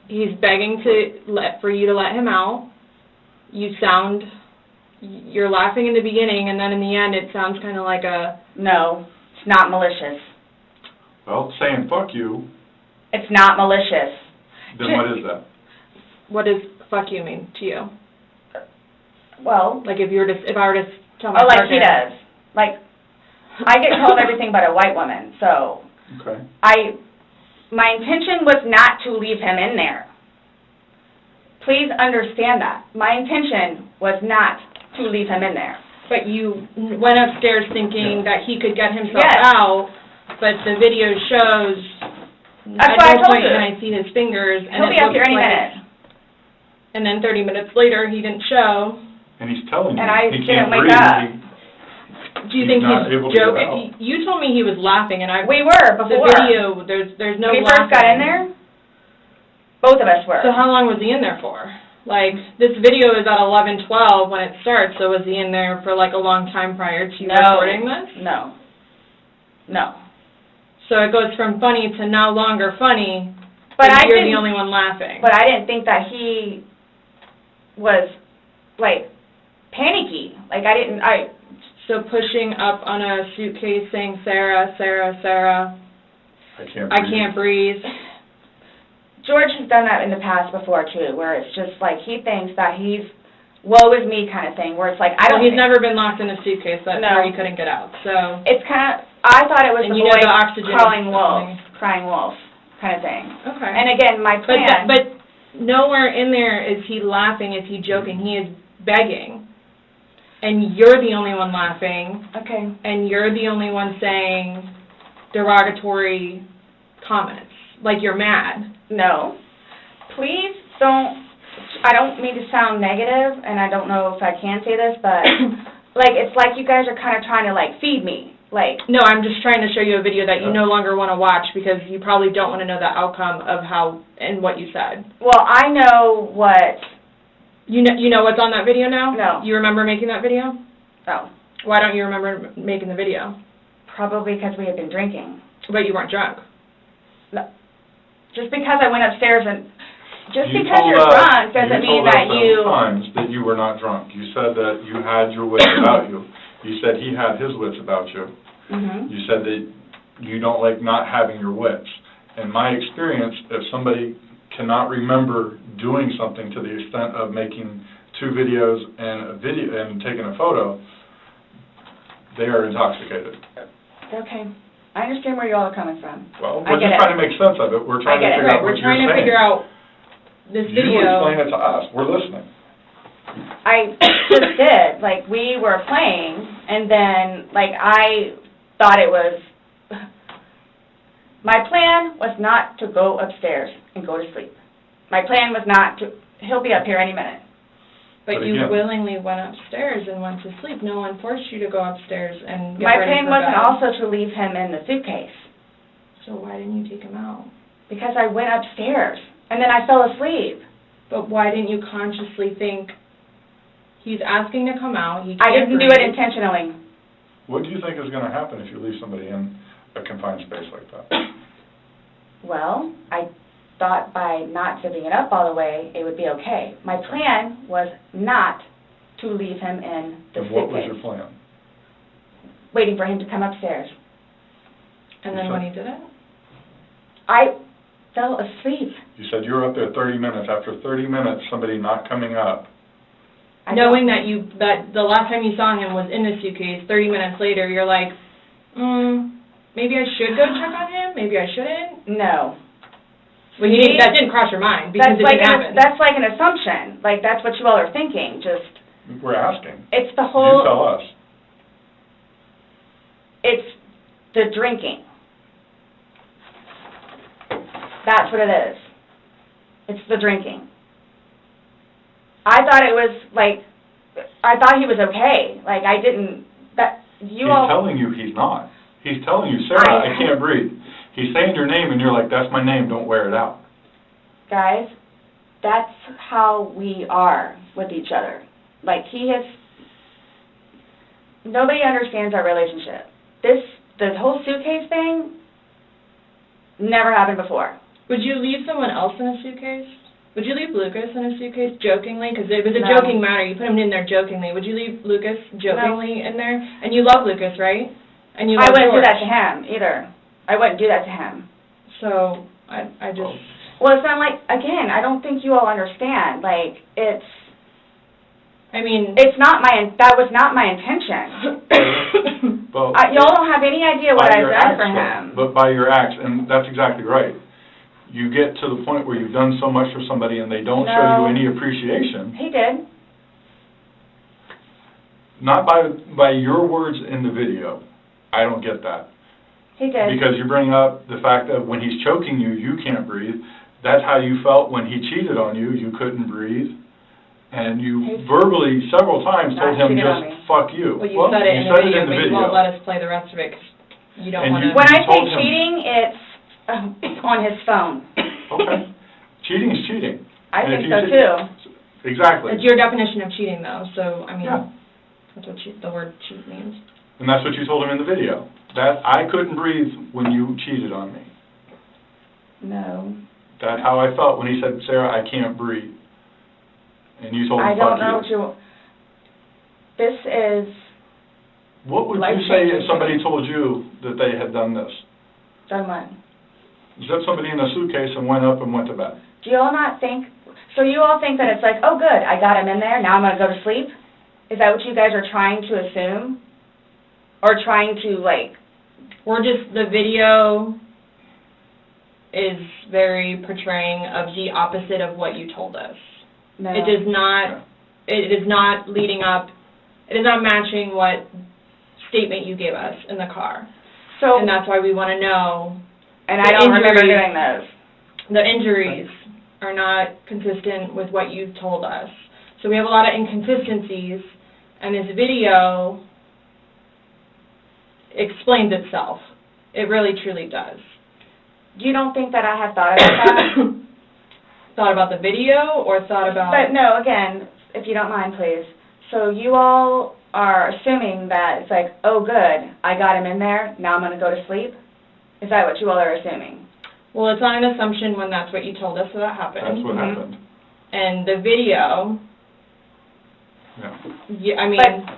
He's begging for you to let him out. You're laughing in the beginning, and then in the end it sounds kind of like a... No, it's not malicious. Well, saying fuck you, It's not malicious. then what is that? What does fuck you mean to you? Well, Like if I were to tell my like he partner... does. Like, I get called everything but a white woman, so Okay. my intention was not to leave him in there. Please understand that. My intention was not to leave him in there. But you went upstairs thinking that he could get himself Yes. out, but the video shows... That's at what I no told point you. can I see his fingers, and He'll it be up here looks any like minute. And then 30 minutes later, he didn't show. And he's telling you And I he didn't can't wake breathe. up. Do you He's think not he's able to get joking? out. You told me he was laughing, and We were before. the video, there's no When we laughing. first got in there, both of us were. So how long was he in there for? Like, this video is at 11:12 when it starts, so was he in there for like a long time prior to you recording this? No. So it goes from funny to no longer funny, But and I you're didn't, the only one laughing. But I didn't think that he was, like, panicky. Like, So pushing up on a suitcase saying, Sarah, Sarah, Sarah, I can't I breathe. can't breathe. George has done that in the past before, too, where it's just like he thinks that he's woe is me kind of thing, where it's like, I don't Well, he's think- never been locked in a suitcase. That's No. where he couldn't get out. So It's kind of, I thought it was And the you know boy the oxygen crying is wolf, something. crying wolf kind of thing. okay. And again, my plan, But nowhere in there is he laughing, is he joking. He is begging. And you're the only one laughing, okay, and you're the only one saying derogatory comments. Like you're mad. no. Please don't, I don't mean to sound negative, and I don't know if I can say this, but, like, it's like you guys are kind of trying to, like, feed me. Like, No, I'm just trying to show you a video that you no longer want to watch because you probably don't want to know the outcome of how and what you said. well, I know what, You know what's on that video now? No. You remember making that video? oh, Why don't you remember making the video? probably because we had been drinking. But you weren't drunk. Just because I went upstairs and, just You because told you're us- drunk doesn't mean that You you, told us times that you were not drunk. You said that you had your wits about you. You said he had his wits about you. mhm. You said that you don't like not having your wits. In my experience, if somebody cannot remember doing something to the extent of making 2 videos and taking a photo, they are intoxicated. Okay. I understand where you all are coming from. Well, I we're get just it. trying to make sense of it. We're trying to get it. figure Right, out we're what you're trying saying. to figure out this You video. explain it to us. We're listening. I just did. Like, we were playing, and then, like, I thought it was... My plan was not to go upstairs and go to sleep. My plan was not to... He'll be up here any minute. But But you again- willingly went upstairs and went to sleep. No one forced you to go upstairs and get My ready plan for wasn't bed. also to leave him in the suitcase, So why didn't you take him out? because I went upstairs, and then I fell asleep. But why didn't you consciously think, he's asking to come out, he I can't didn't do it breathe. intentionally. What do you think is going to happen if you leave somebody in a confined space like that? Well, I thought by not zipping it up all the way, it would be okay. My plan was not to leave him in the And what was suitcase, your plan? waiting for him to come upstairs. And then when he did it? I fell asleep. You said you were up there 30 minutes. After 30 minutes, somebody not coming up. I Knowing don't- that the last time you saw him was in the suitcase, 30 minutes later, you're like, Maybe I should go check on him, maybe I shouldn't. No. Well, that didn't cross your mind because That's it like didn't happen. that's like an assumption. Like, that's what you all are thinking. Just, We're asking. it's the You whole, tell us. it's the drinking. That's what it is. It's the drinking. I thought it was, like, I thought he was okay. Like, I didn't, that, you He's all... telling you he's not. He's telling you, Sarah, I can't breathe. He's saying your name, and you're like, that's my name, don't wear it out. Guys, that's how we are with each other. Like, nobody understands our relationship. The whole suitcase thing never happened before. Would you leave someone else in a suitcase? Would you leave Lucas in a suitcase jokingly? Because it was a No. joking matter. You put him in there jokingly. Would you leave Lucas jokingly in there? And you love Lucas, right? And you I love wouldn't do George. that to him, either. I wouldn't do that to him. So, I just... Well, it's not like, again, I don't think you all understand. Like, it's not that was not my intention. Well, Y'all don't have any idea what I've done for him. But by your acts, and that's exactly right. You get to the point where you've done so much for somebody and they don't show you No. any appreciation. He did. Not by your words in the video. I don't get that. He did. Because you bring up the fact that when he's choking you, you can't breathe. That's how you felt when he cheated on you. You couldn't breathe. And you verbally, several times, told him cheated on just, me. fuck you. Well, you said it in the video, but you won't let us play the rest of it because you don't And want to... When I say told him- cheating, it's on his phone. Okay. Cheating is cheating. I And if think you so, say- too. Exactly. It's your definition of cheating, though, so, I mean, Yeah. that's what the word cheat means. And that's what you told him in the video. That I couldn't breathe when you cheated on me. No. That's how I felt when he said, Sarah, I can't breathe. And you told him, I don't fuck know you. what you... This is... What would you life-changing say if to somebody me. told you that they had done this? Done what? Zipped somebody in a suitcase and went up and went to bed. Do you all not think... So you all think that it's like, oh, good, I got him in there, now I'm going to go to sleep? Is that what you guys are trying to assume? Or trying to, like... We're just, the video is very portraying of the opposite of what you told us. No. It does not, it is not leading up, it is not matching what statement you gave us in the car. So... And that's why we want to know. And I don't remember doing those. The injuries are not consistent with what you told us. So we have a lot of inconsistencies, and this video explains itself. It really, truly does. You don't think that I have thought about that? Thought about the video, or thought about... But no, again, if you don't mind, please. So you all are assuming that it's like, oh, good, I got him in there, now I'm going to go to sleep? Is that what you all are assuming? Well, it's not an assumption when that's what you told us that happened. That's what happened. And the video, Yeah. I mean... But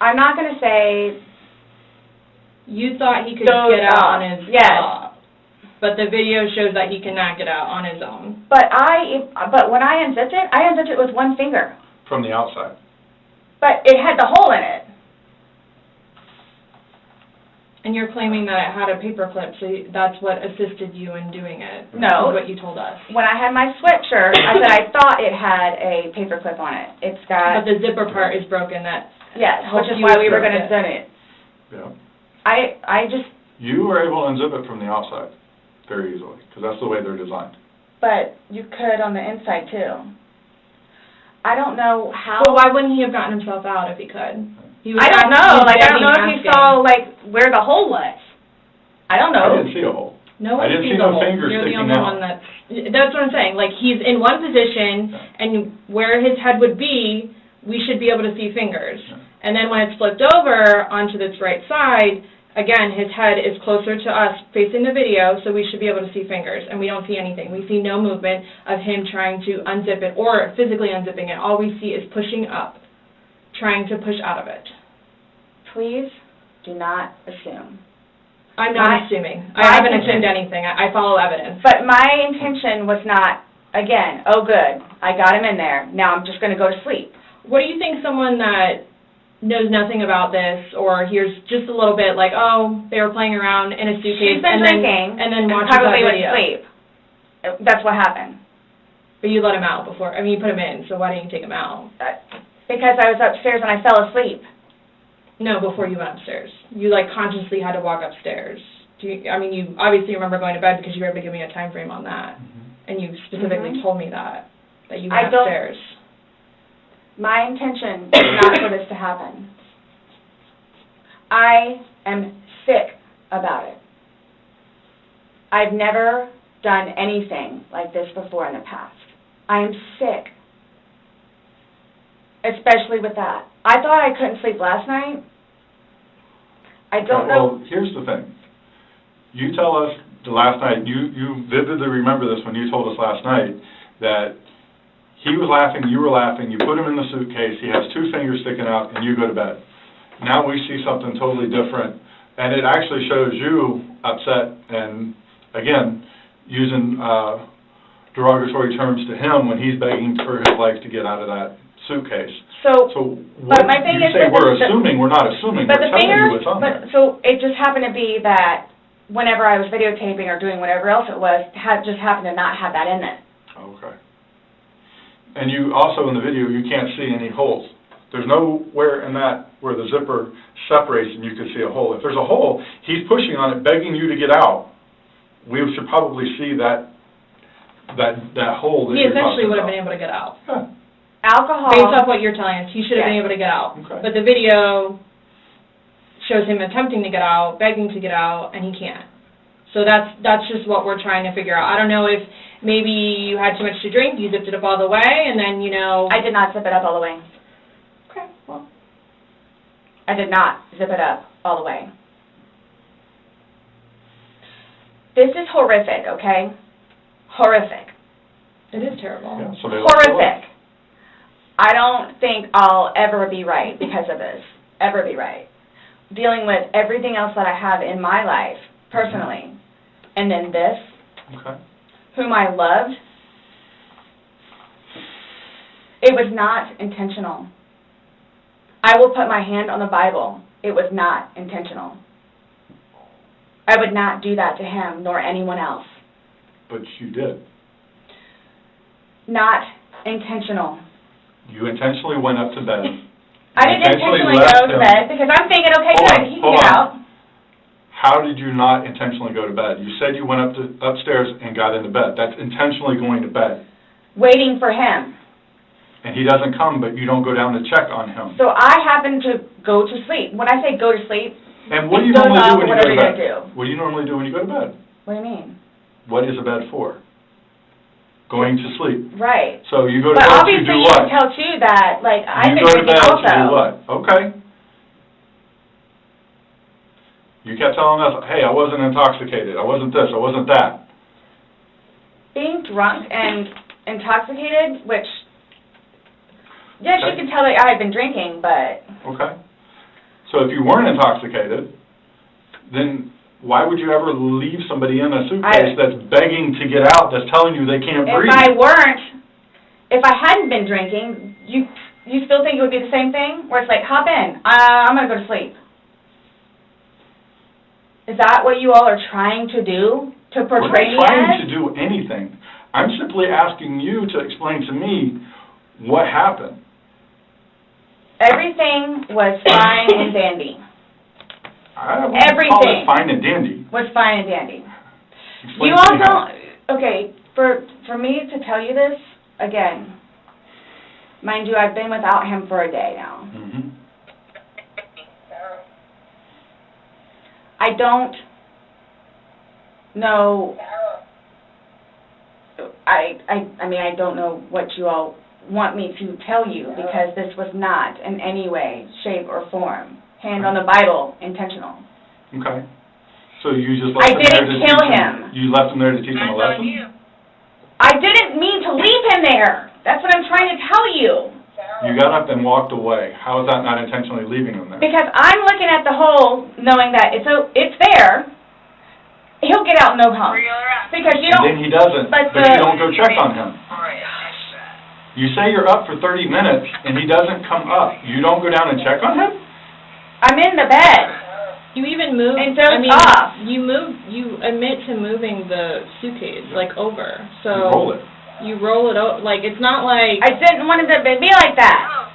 I'm not going to say... You thought he could Those get out on his yes. own. But the video shows that he cannot get out on his own. But when I unzipped it with one finger. From the outside. But it had the hole in it. And you're claiming that it had a paper clip, so that's what assisted you in doing it. No. Is what you told us. When I had my sweatshirt, I said I thought it had a paper clip on it. It's got... But the zipper part is broken. Yes, which is you why we were broke going to it. send it. Yeah. I just... You were able to unzip it from the outside very easily, because that's the way they're designed. But you could on the inside, too. I don't know how... Well, why wouldn't he have gotten himself out if he could? He was I don't asking- know. he was Like, I don't know if begging, you saw, like, where the hole was. I don't I know. didn't see a hole. No I one didn't sees see a no hole. fingers You're the sticking only out. one that's what I'm saying. Like, he's in one position, and where his head would be, we should be able to see fingers. Yeah. And then when it's flipped over onto this right side, again, his head is closer to us facing the video, so we should be able to see fingers, and we don't see anything. We see no movement of him trying to unzip it or physically unzipping it. All we see is pushing up, trying to push out of it. Please do not assume. I'm not assuming. I haven't assumed anything. I follow evidence. But my intention was not, again, oh, good, I got him in there, now I'm just going to go to sleep. What do you think someone that knows nothing about this, or hears just a little bit, like, oh, they were playing around in a suitcase, She's been drinking, and then and watches that probably went video. to sleep. That's what happened. But you let him out before. I mean, you put him in, so why didn't you take him out? Because I was upstairs and I fell asleep. No, before you went upstairs. You, like, consciously had to walk upstairs. I mean, you obviously remember going to bed because you were able to give me a time frame on that. And you specifically told me that you went upstairs. My intention is not for this to happen. I am sick about it. I've never done anything like this before in the past. I am sick. Especially with that. I thought I couldn't sleep last night. I don't know. Well, here's the thing. You tell us the last night, you vividly remember this when you told us last night, that he was laughing, you were laughing, you put him in the suitcase, he has 2 fingers sticking out, and you go to bed. Now we see something totally different, and it actually shows you upset and, again, using derogatory terms to him when he's begging for his life to get out of that suitcase. So what my thing you is say that we're assuming, we're not assuming, but we're the telling fingers, you what's on there. so it just happened to be that whenever I was videotaping or doing whatever else it was, just happened to not have that in it. Okay. And you also, in the video, you can't see any holes. There's nowhere in that where the zipper separates and you can see a hole. If there's a hole, he's pushing on it, begging you to get out. We should probably see that hole that He you're essentially talking would have about. been able to get out. Yeah. Alcohol. Based off what you're telling us, he should have been Yes. able to get out. Okay. But the video shows him attempting to get out, begging to get out, and he can't. So that's just what we're trying to figure out. I don't know if maybe you had too much to drink, you zipped it up all the way, and then, I did not zip it up all the way. Okay, well. I did not zip it up all the way. This is horrific, okay? Horrific. It is terrible. Yeah, so they look Horrific. I don't think I'll ever be right because of this. Ever be right. Dealing with everything else that I have in my life, personally. And then this, Okay. whom I loved, it was not intentional. I will put my hand on the Bible. It was not intentional. I would not do that to him nor anyone else. But you did. Not intentional. You intentionally went up to bed. I didn't intentionally left go to him. bed because I'm thinking, okay, Hold good, on, he can hold get on. out. How did you not intentionally go to bed? You said you went upstairs and got into bed. That's intentionally going to bed. Waiting for him. And he doesn't come, but you don't go down to check on him. So I happen to go to sleep. When I say go to sleep, And what do you Goes normally off do when you whatever go to you're bed? gonna do. What do you normally do when you go to bed? what do you mean? What is a bed for? Going to sleep. Right. So you go to But bed to obviously do you what? can tell too that, like, I've You been go to drinking bed also. to do what? Okay. You kept telling us, hey, I wasn't intoxicated, I wasn't this, I wasn't that. Being drunk and intoxicated, which, yes, Okay. you can tell that I had been drinking, but Okay. So if you weren't intoxicated, then why would you ever leave somebody in a suitcase that's begging to get out, that's telling you they can't breathe? if I hadn't been drinking, you still think it would be the same thing? Where it's like, hop in, I'm going to go to sleep. Is that what you all are trying to do? To portray me We're not trying as? to do anything. I'm simply asking you to explain to me what happened. Everything was fine and dandy. I wouldn't call it Everything. fine and dandy. Was fine and dandy. Explain You to all me how. don't, okay, for me to tell you this, again, mind you, I've been without him for a day now. Mhm. I don't know, I mean, I don't know what you all want me to tell you, because this was not in any way, shape, or form, hand on the Bible, intentional. Okay. So you just left I him there to didn't kill teach him. You left him there to teach him a That's on lesson? you. I didn't mean to leave him there. That's what I'm trying to tell you. You got up and walked away. How is that not intentionally leaving him there? Because I'm looking at the hole, knowing that it's there. He'll get out no Where problem. you at? Because you And don't. then he doesn't, but but you don't go check on him. All right, I missed that. You You say you're up for 30 minutes, and he doesn't come up. You don't go down and check on him? I'm in the bed. You even move, And dozed off. you admit to moving the suitcase, like, over, so. You roll it. You roll it over, like, it's not like. I didn't want it to be like that.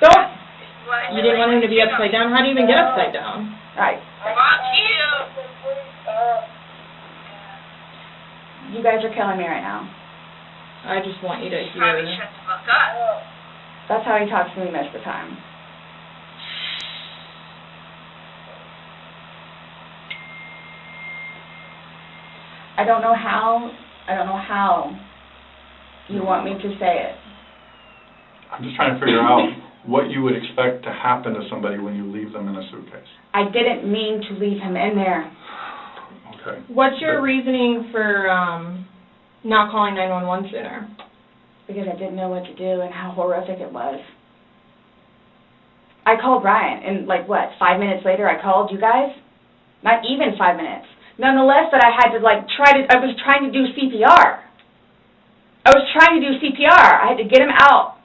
Don't. You didn't want him to be upside down? How do you even get upside down? Right. Fuck you. You guys are killing me right now. I just want you to Probably hear. shut the fuck up. That's how he talks to me most of the time. I don't know how you want me to say it. I'm just trying to figure out what you would expect to happen to somebody when you leave them in a suitcase. I didn't mean to leave him in there. Okay. What's your reasoning for not calling 911 sooner? Because I didn't know what to do and how horrific it was. I called Ryan, and 5 minutes later I called you guys? Not even 5 minutes. Nonetheless, that I had to, I was trying to do CPR. I had to get him out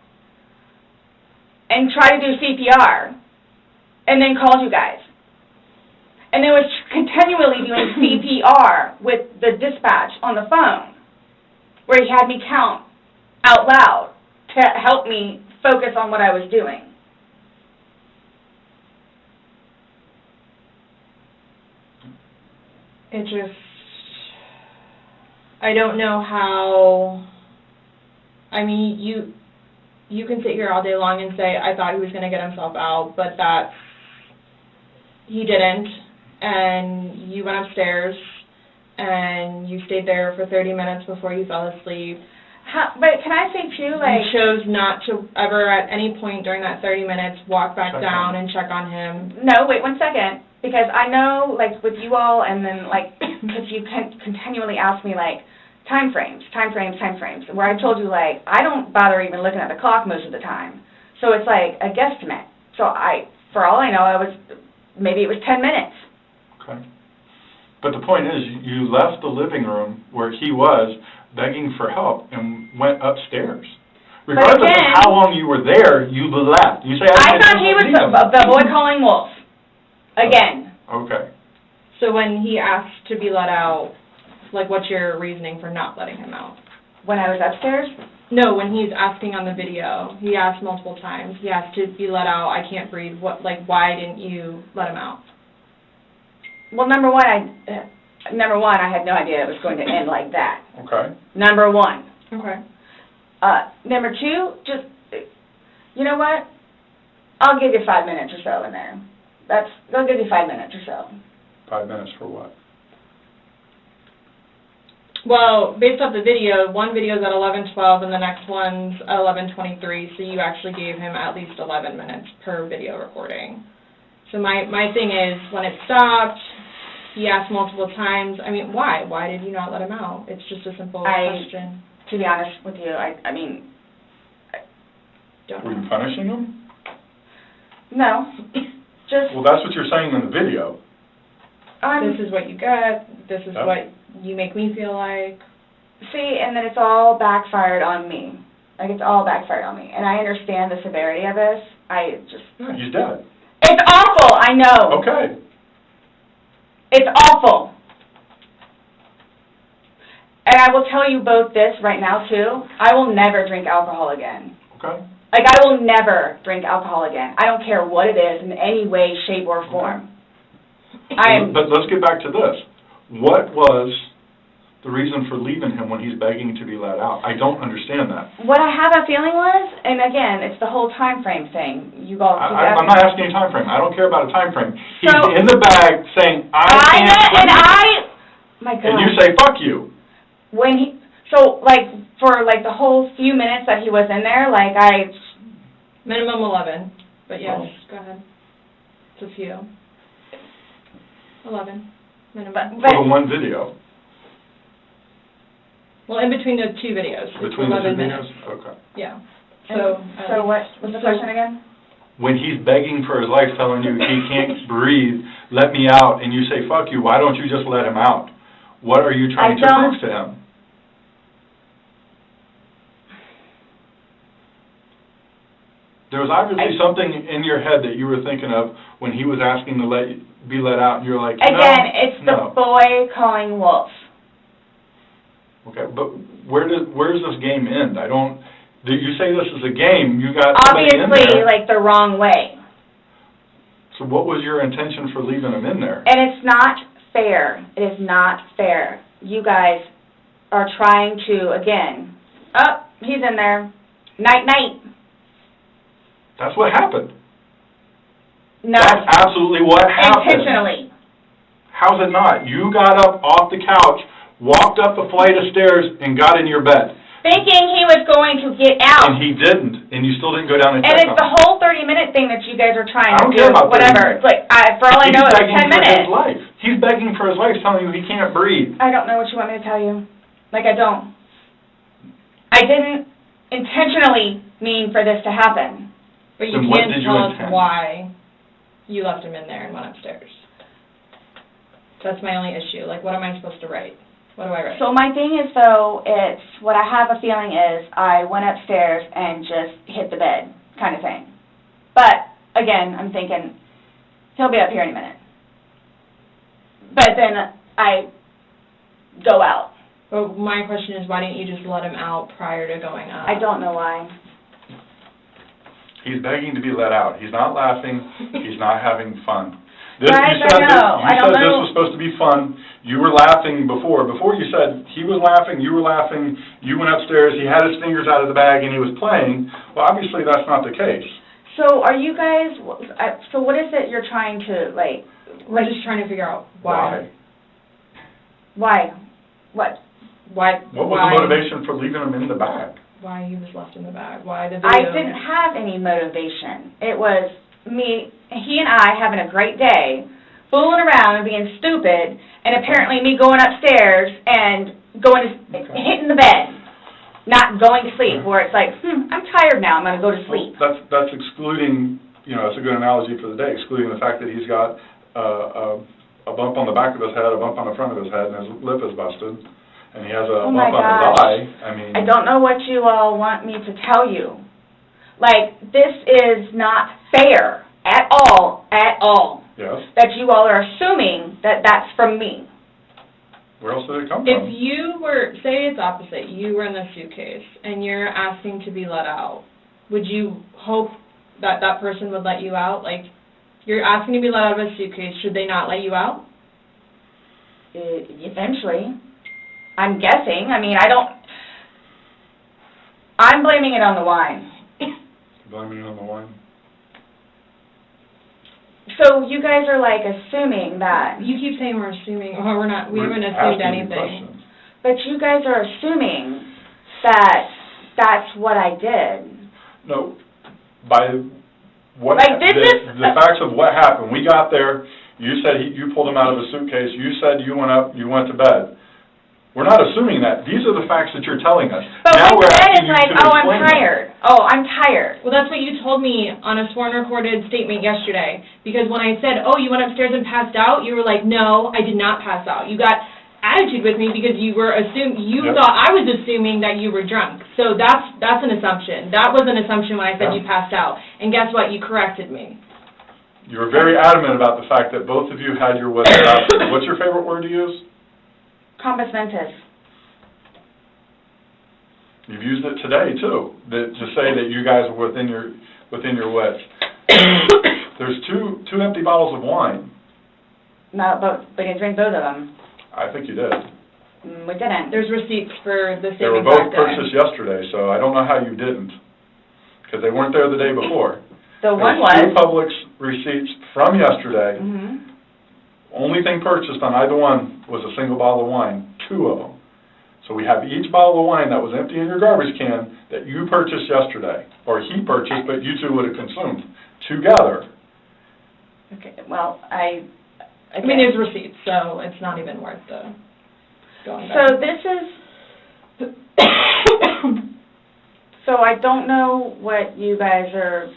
and try to do CPR, and then called you guys. And then was continually doing CPR with the dispatch on the phone, where he had me count out loud to help me focus on what I was doing. It just, I don't know how, I mean, you can sit here all day long and say, I thought he was going to get himself out, but he didn't, and you went upstairs, and you stayed there for 30 minutes before you fell asleep. But can I say, too, You chose not to ever at any point during that 30 minutes walk back down and check on him. No, wait 1 second. Because I know, with you all, and then, because you continually ask me, time frames, where I told you, I don't bother even looking at the clock most of the time. So it's a guesstimate. So for all I know, maybe it was 10 minutes. Okay. But the point is, you left the living room where he was begging for help and went upstairs. Regardless of how long you were there, you left. You say, I thought he was the boy calling wolf. Again. Okay. So when he asked to be let out, what's your reasoning for not letting him out? When I was upstairs? No, when he's asking on the video, he asked multiple times. He asked to be let out. I can't breathe. Why didn't you let him out? Well, number one, I had no idea it was going to end like that. Okay. Number one. Okay. Number two, just, you know what? I'll give you 5 minutes or so in there. They'll give you 5 minutes or so. 5 minutes for what? Well, based off the video, one video's at 11:12 and the next one's at 11:23, so you actually gave him at least 11 minutes per video recording. So my thing is, when it stopped, he asked multiple times, I mean, why? Why did you not let him out? It's just a simple question. To be honest with you, I don't Were you know. punishing him? No. Just, Well, that's what you're saying in the video. This is what you get, this is Yep. what you make me feel like. see, and then it's all backfired on me. It's all backfired on me. And I understand the severity of this. Yeah, he's dead. It's awful, I know. Okay. It's awful. And I will tell you both this right now, too. I will never drink alcohol again. Okay. I will never drink alcohol again. I don't care what it is in any way, shape, or form. But let's get back to this. What was the reason for leaving him when he's begging to be let out? I don't understand that. What I have a feeling was, and again, it's the whole time frame thing. You all keep I'm not asking you a time frame. I don't care about a time frame. He's So- in the bag saying, I can't breathe. My God. And you say, fuck you. When he, for the whole few minutes that he was in there, Minimum 11, but yes, Oh. go ahead. It's a few. 11, minimum. But- For one video. Well, in between the two videos, it's Between the 11 two minutes. videos? Okay. Yeah. so what's the question again? When he's begging for his life, telling you he can't breathe, let me out, and you say, fuck you, why don't you just let him out? What are you trying to prove to him? There was obviously something in your head that you were thinking of when he was asking to be let out, and you're like, no, Again, it's the no. boy calling wolf. Okay, but where does this game end? You say this is a game, you got somebody in Obviously, there. like, the wrong way. So what was your intention for leaving him in there? And it's not fair. It is not fair. You guys are trying to, again, he's in there. Night, night. That's what happened. No. That's absolutely what happened. Intentionally. How's it not? You got up off the couch, walked up a flight of stairs, and got in your bed. Thinking he was going to get out. And he didn't, and you still didn't go down and And check it's the on him. whole 30-minute thing that you guys are trying I to don't do, care about 30 whatever. minutes. It's like, for all I know, it's 10 He's begging for minutes. his life. He's begging for his life, telling you he can't breathe. I don't know what you want me to tell you. Like, I don't. I didn't intentionally mean for this to happen. But you Then what can't did you tell us intend? why you left him in there and went upstairs. That's my only issue. Like, what am I supposed to write? What do I write? So my thing is, though, it's, what I have a feeling is, I went upstairs and just hit the bed, kind of thing. But, again, I'm thinking, he'll be up here any minute. But then I go out. But my question is, why didn't you just let him out prior to going up? I don't know why. He's begging to be let out. He's not laughing. He's not having fun. This, Guys, you said I know. I don't this know. was supposed to be fun. You were laughing before. Before you said he was laughing, you were laughing, you went upstairs, he had his fingers out of the bag, and he was playing. Well, obviously that's not the case. So are you guys, so what is it you're trying to, like... We're just trying to figure out why. Why? What? Why? What was the motivation for leaving him in the bag? Why he was left in the bag? Why the I video? didn't have any motivation. It was he and I having a great day, fooling around and being stupid, and apparently me going upstairs and hitting the bed, not going to sleep, where it's like, I'm tired now, I'm going to go to sleep. That's excluding, that's a good analogy for the day, excluding the fact that he's got a bump on the back of his head, a bump on the front of his head, and his lip is busted, and he has a bump on his eye. I don't know what you all want me to tell you. Like, this is not fair at all, Yes. that you all are assuming that that's from me. Where else did it come If from? you were, say it's opposite, you were in the suitcase and you're asking to be let out, would you hope that that person would let you out? Like, you're asking to be let out of a suitcase, should they not let you out? Eventually. I'm guessing. I mean, I'm blaming it on the wine. Blaming it on the wine? So you guys are, like, assuming that... You keep saying we're assuming, well, we haven't assumed asking you anything. questions. But you guys are assuming that that's what I did. No, by what, Like, the facts of what happened. We got there, you said you pulled him out of a suitcase, you said you went up, you went to bed. We're not assuming that. These are the facts that you're telling us. But Now what we're you said asking is like, you to oh, I'm explain them. tired. Oh, I'm tired. Well, that's what you told me on a sworn recorded statement yesterday, because when I said, oh, you went upstairs and passed out, you were like, no, I did not pass out. You got attitude with me because you were Yep. thought I was assuming that you were drunk. So that's an assumption. That was an assumption when I said Yeah. you passed out. And guess what? You corrected me. You were very adamant about the fact that both of you had your wits about you. What's your favorite word to use? Compass mentis. You've used it today, too, to say that you guys are within your wits. There's two empty bottles of wine. No, but we didn't drink both of them. I think you did. We didn't. There's receipts for the They were same both exact day. purchased yesterday, so I don't know how you didn't, because they weren't there the day before. The one There's two was... Publix receipts from yesterday. Mm-hmm. Only thing purchased on either one was a single bottle of wine, two of them. So we have each bottle of wine that was empty in your garbage can that you purchased yesterday, or he purchased, but you two would have consumed together. Okay, well, I mean, there's receipts, so it's not even worth the going back. So this is... So I don't know what you guys are...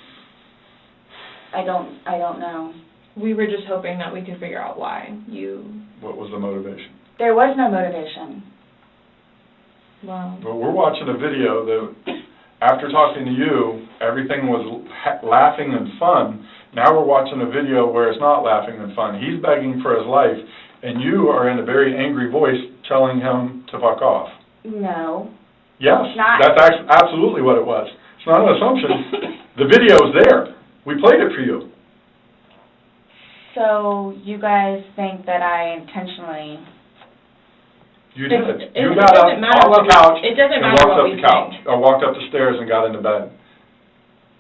I don't know. We were just hoping that we could figure out why you... What was the motivation? There was no motivation. Well... But we're watching a video After talking to you, everything was laughing and fun. Now we're watching a video where it's not laughing and fun. He's begging for his life, and you are in a very angry voice telling him to fuck off. No. Yes, It's not. that's absolutely what it was. It's not an assumption. The video's there. We played it for you. So you guys think that I intentionally... You did. It You got up doesn't matter off the what couch it doesn't and matter walked what up we the couch, think. or walked up the stairs and got into bed.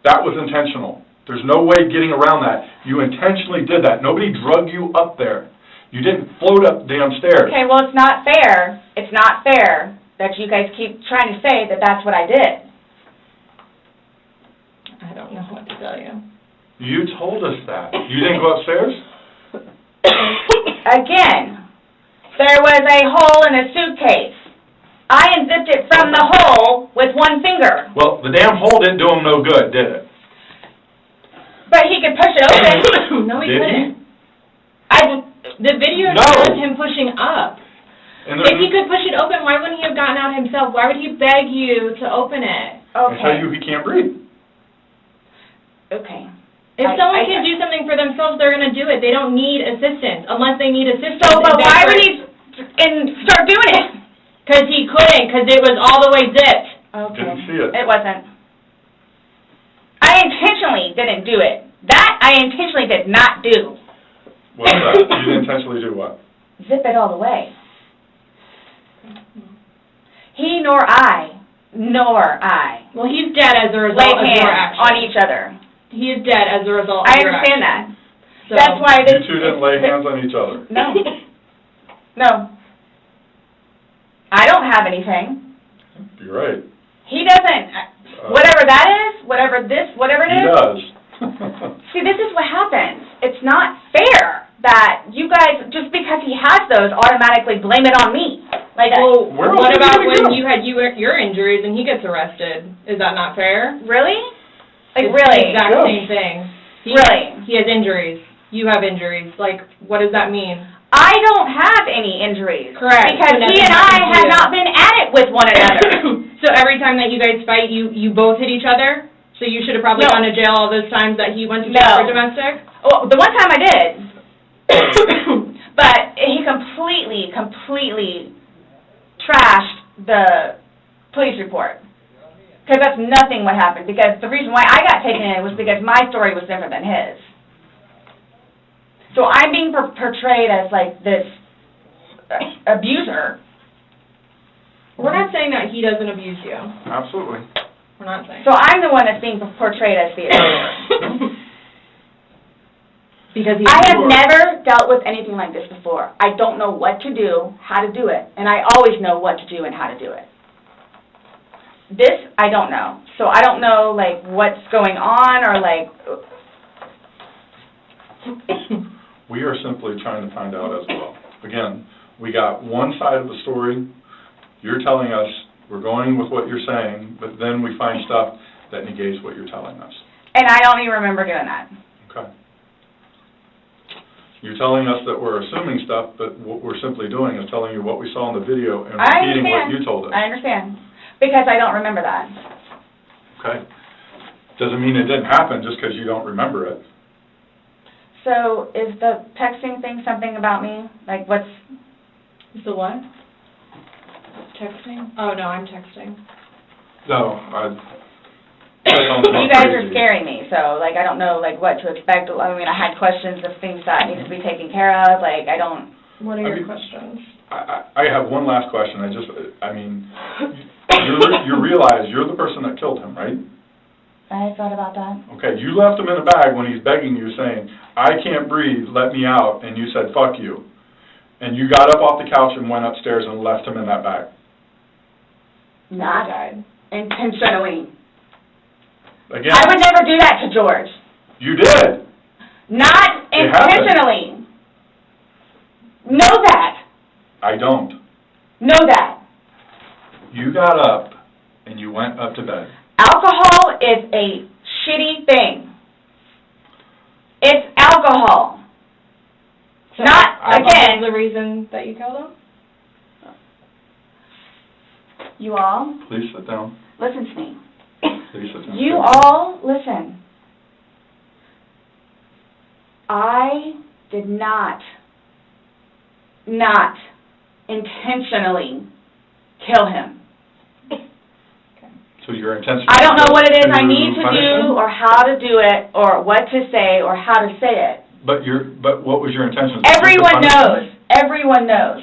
That was intentional. There's no way getting around that. You intentionally did that. Nobody drug you up there. You didn't float up the damn stairs. Okay, well, it's not fair. It's not fair that you guys keep trying to say that that's what I did. I don't know what to tell you. You told us that. You didn't go upstairs? Again, there was a hole in a suitcase. I unzipped it from the hole with one finger. Well, the damn hole didn't do him no good, did it? But he could push it open. No, he Did he? couldn't. The video No. shows him pushing up. And If he could push it open, why wouldn't he have gotten out himself? Why would he beg you to open it? I tell Okay. you he can't breathe. Okay. If someone I- can do something for themselves, they're going to do it. They don't need assistance unless they need assistance. So, but why would he start doing it? Because he couldn't, because it was all the way zipped. Okay. Didn't see it. It wasn't. I intentionally didn't do it. That I intentionally did not do. What's that? You didn't intentionally do what? Zip it all the way. He nor I Well, he's dead as a result laid of your hands action. on each other. He is dead as a result I of your understand action. that. That's why You this... two didn't lay hands on each other. No. No. I don't have anything. You're right. He doesn't. Whatever that is, whatever it He is. does. See, this is what happens. It's not fair that you guys, just because he has those, automatically blame it on me. Like, Well, Where what else are about you when gonna go? you had your injuries and he gets arrested? Is that not fair? really? Like, It's really? the exact Yeah. same thing. Really? He has injuries. You have injuries. Like, what does that mean? I don't have any injuries. Correct. Because So he nothing and I happened to had you. not been at it with one another. So every time that you guys fight, you both hit each other? So you should have probably No. gone to jail all those times that he went to No. jail for domestic? Well, the one time I did. But he completely trashed the police report. Because that's nothing what happened. Because the reason why I got taken in was because my story was different than his. So I'm being portrayed as like this abuser. We're not saying that he doesn't abuse you. Absolutely. We're not saying. So I'm the one that's being portrayed as the abuser. Because he's I have yours. never dealt with anything like this before. I don't know what to do, how to do it, and I always know what to do and how to do it. This, I don't know. So I don't know, like, what's going on or, like... We are simply trying to find out as well. Again, we got one side of the story. You're telling us, we're going with what you're saying, but then we find stuff that negates what you're telling us. And I don't even remember doing that. Okay. You're telling us that we're assuming stuff, but what we're simply doing is telling you what we saw in the video and I repeating what understand. you told us. I understand. Because I don't remember that. Okay? Doesn't mean it didn't happen just because you don't remember it. So is the texting thing something about me? Like, what's... The what? Texting? Oh, no, I'm texting. No, You guys are scaring me, so, like, I don't know, like, what to expect. I mean, I had questions of things that need to be taken care of. Like, I don't... What are I your mean- questions? I have one last question. You realize you're the person that killed him, right? I thought about that. Okay, you left him in a bag when he's begging you, saying, I can't breathe, let me out, and you said, fuck you. And you got up off the couch and went upstairs and left him in that bag. Not Died. intentionally. Again, I would never do that to George. you did. Not It happened. intentionally. Know that. I don't. Know that. You got up and you went up to bed. Alcohol is a shitty thing. It's alcohol. So Not, alcohol again- is the reason that you killed him? You all, Please sit down. listen to me. Lisa's in You favor. all, listen. I did not intentionally kill him. So your intention... I don't know what it is I to need to punish do, him? or how to do it, or what to say, or how to say it. But what was your intention? Just to Everyone punish him? knows. Everyone knows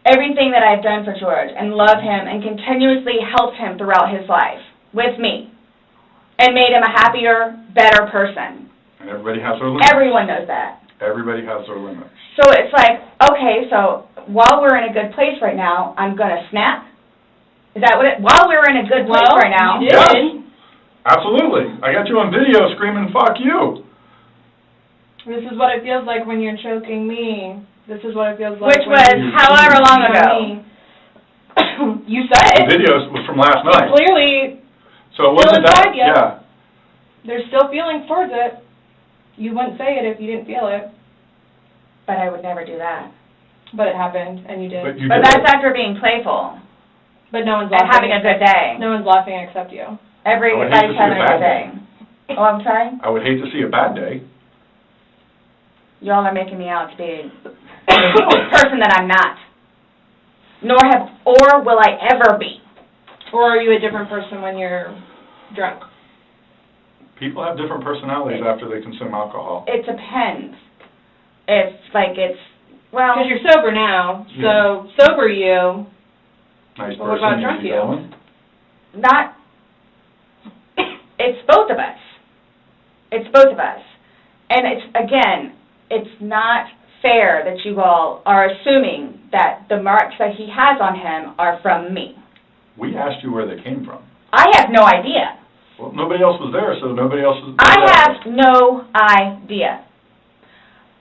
everything that I've done for George and love him and continuously helped him throughout his life with me and made him a happier, better person. And everybody has their limits. Everyone knows that. Everybody has their limits. So it's like, okay, so while we're in a good place right now, I'm going to snap? Is that what it, while we're in a good place right now? You did. Yes. Absolutely. I got you on video screaming, "Fuck you." This is what it feels like when you're choking me. This is what it feels like. Which was however long ago. You said The it. video was from last It's night. clearly, So it wasn't still that, inside you. yeah. there's still feelings towards it. You wouldn't say it if you didn't feel it, But I would never do that. but it happened, and you did. But you But did. that's after being playful But no one's and laughing. having a good day. No one's laughing except you. Everybody's I would hate to see having a a good bad day. Oh, I'm sorry? I would hate to see a bad day. Y'all are making me out to be a person that I'm not. Or will I ever be. Or are you a different person when you're drunk? People have different personalities after they consume alcohol. It depends. Well, Because you're sober now, so sober you. Nice Well, what person, about drunk easy you? going. not, it's both of us. It's both of us. And it's not fair that you all are assuming that the marks that he has on him are from me. We asked you where they came from. I have no idea. Well, nobody else was there, so nobody else was... I have no idea.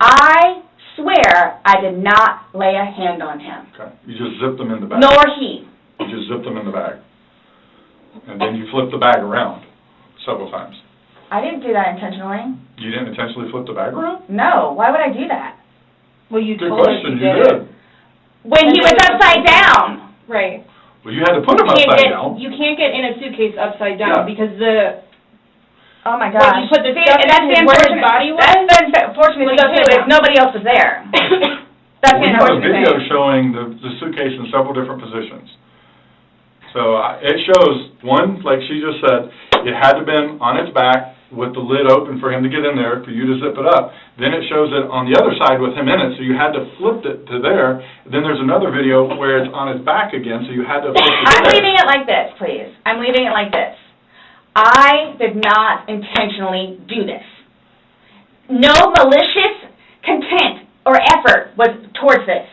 I swear I did not lay a hand on him, Okay. You just zipped them in the bag. nor he. You just zipped them in the bag. And then you flipped the bag around several times. I didn't do that intentionally. You didn't intentionally flip the bag around? No, why would I do that? Well, you Good told us question, you you did. did. When And he then was it was upside down. Right. Well, you had to put them upside down. You can't get in a suitcase upside down Yeah. because the Oh my What, gosh. you put the See, stuff that's in the where his unfortunate- body was? That's the unfortunate Was thing upside too, is down. nobody else was there. That's the We have a unfortunate video thing. showing the suitcase in several different positions. So it shows, one, like she just said, it had to been on its back with the lid open for him to get in there, for you to zip it up. Then it shows it on the other side with him in it, so you had to flip it to there. Then there's another video where it's on his back again, so you had to flip it to I'm there. leaving it like this, please. I'm leaving it like this. I did not intentionally do this. No malicious content or effort was towards this.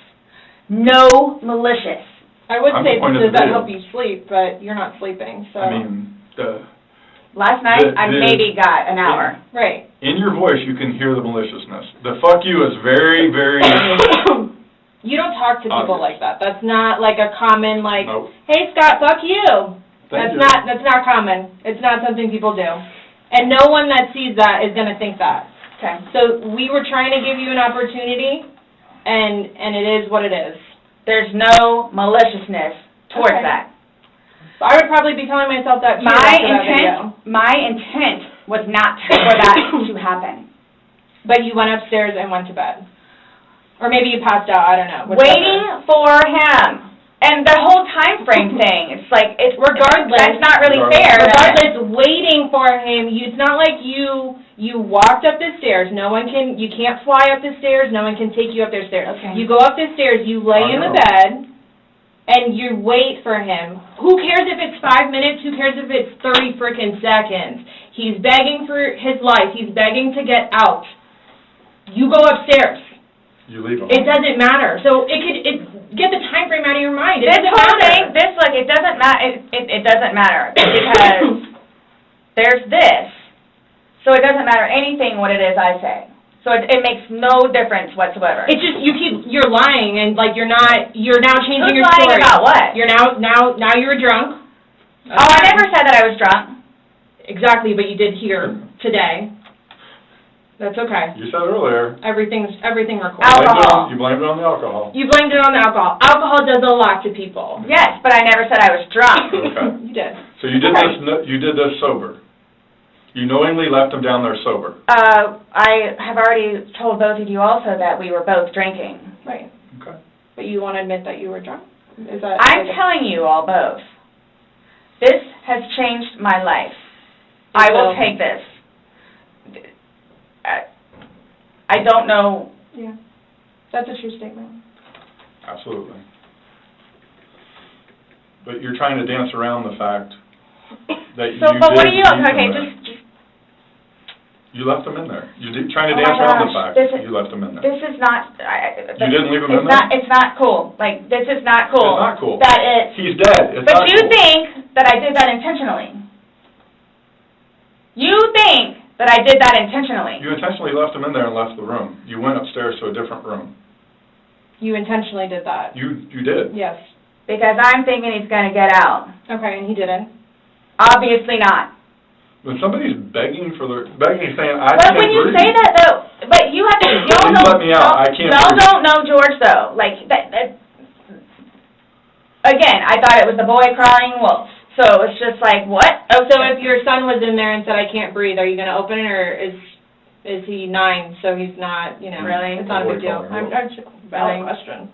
No malicious. I would I'm say, the point of does the that video. help you sleep? But you're not sleeping, so. I mean, Last night, I The- maybe got an hour. Right. in your voice, you can hear the maliciousness. The fuck you is very, very... You don't talk to people Obvious. like that. That's not like a common like, Nope. hey Scott, fuck you. Thank you. That's not common. It's not something people do. And no one that sees that is gonna think that. Okay. So we were trying to give you an opportunity, and it is what it is. There's no maliciousness towards Okay. that. So I would probably be telling myself that too after that video. My intent was not for that to happen. But you went upstairs and went to bed. Or maybe you passed out, I don't know. whichever. Waiting for him. And the whole time frame thing, it's like, Regardless. that's not really fair. Regardless, waiting for him, it's not like you walked up the stairs. You can't fly up the stairs, no one can take you up the stairs. Okay. You go up the stairs, you lay in the bed, and you wait for him. Who cares if it's 5 minutes? Who cares if it's 30 frickin' seconds? He's begging for his life. He's begging to get out. You go upstairs. You leave them. It doesn't matter. So get the time frame out of your mind. It This doesn't whole matter. thing, it doesn't matter, it doesn't matter, because there's this, so it doesn't matter anything what it is I say. So it makes no difference whatsoever. It's just you're lying and like you're now changing Who's your lying story. about what? You're now you're drunk. Oh, I never said that I was drunk. Exactly, but you did here today. That's okay. You said earlier. Everything recorded. Alcohol. You blamed it on the alcohol. You blamed it on the alcohol. Alcohol does a lot to people. Yes, but I never said I was drunk. Okay. You did. So you did this sober. You knowingly left him down there sober. I have already told both of you also that we were both drinking. Right. Okay. But you want to admit that you were drunk? Is that? I'm telling you all both. This has changed my life. I will take this. I don't know. Yeah. That's a true statement. Absolutely. But you're trying to dance around the fact that you So, but what are you, leave okay, him there. just. You left him in there. You're trying to Oh dance my around the gosh, fact this that is- you left him in there. This is not. You didn't leave him in there? It's not cool. Like, this is not cool. It's not cool. That it's. He's dead. It's But not you cool. think that I did that intentionally. You think that I did that intentionally. You intentionally left him in there and left the room. You went upstairs to a different room. You intentionally did that. You did. Yes. Because I'm thinking he's going to get out. Okay, and he didn't. Obviously not. When somebody's begging, saying, I But can't when you breathe. say that, though, but you have to, y'all Please don't, let me out. I can't y'all breathe. don't know George, though. Like, again, I thought it was the boy crying wolf. So it's just like, what? Oh, so if your son was in there and said, I can't breathe, are you going to open it, or is he 9, so he's not, Really? It's not a big deal. Boy calling I'm just a valid Really? question.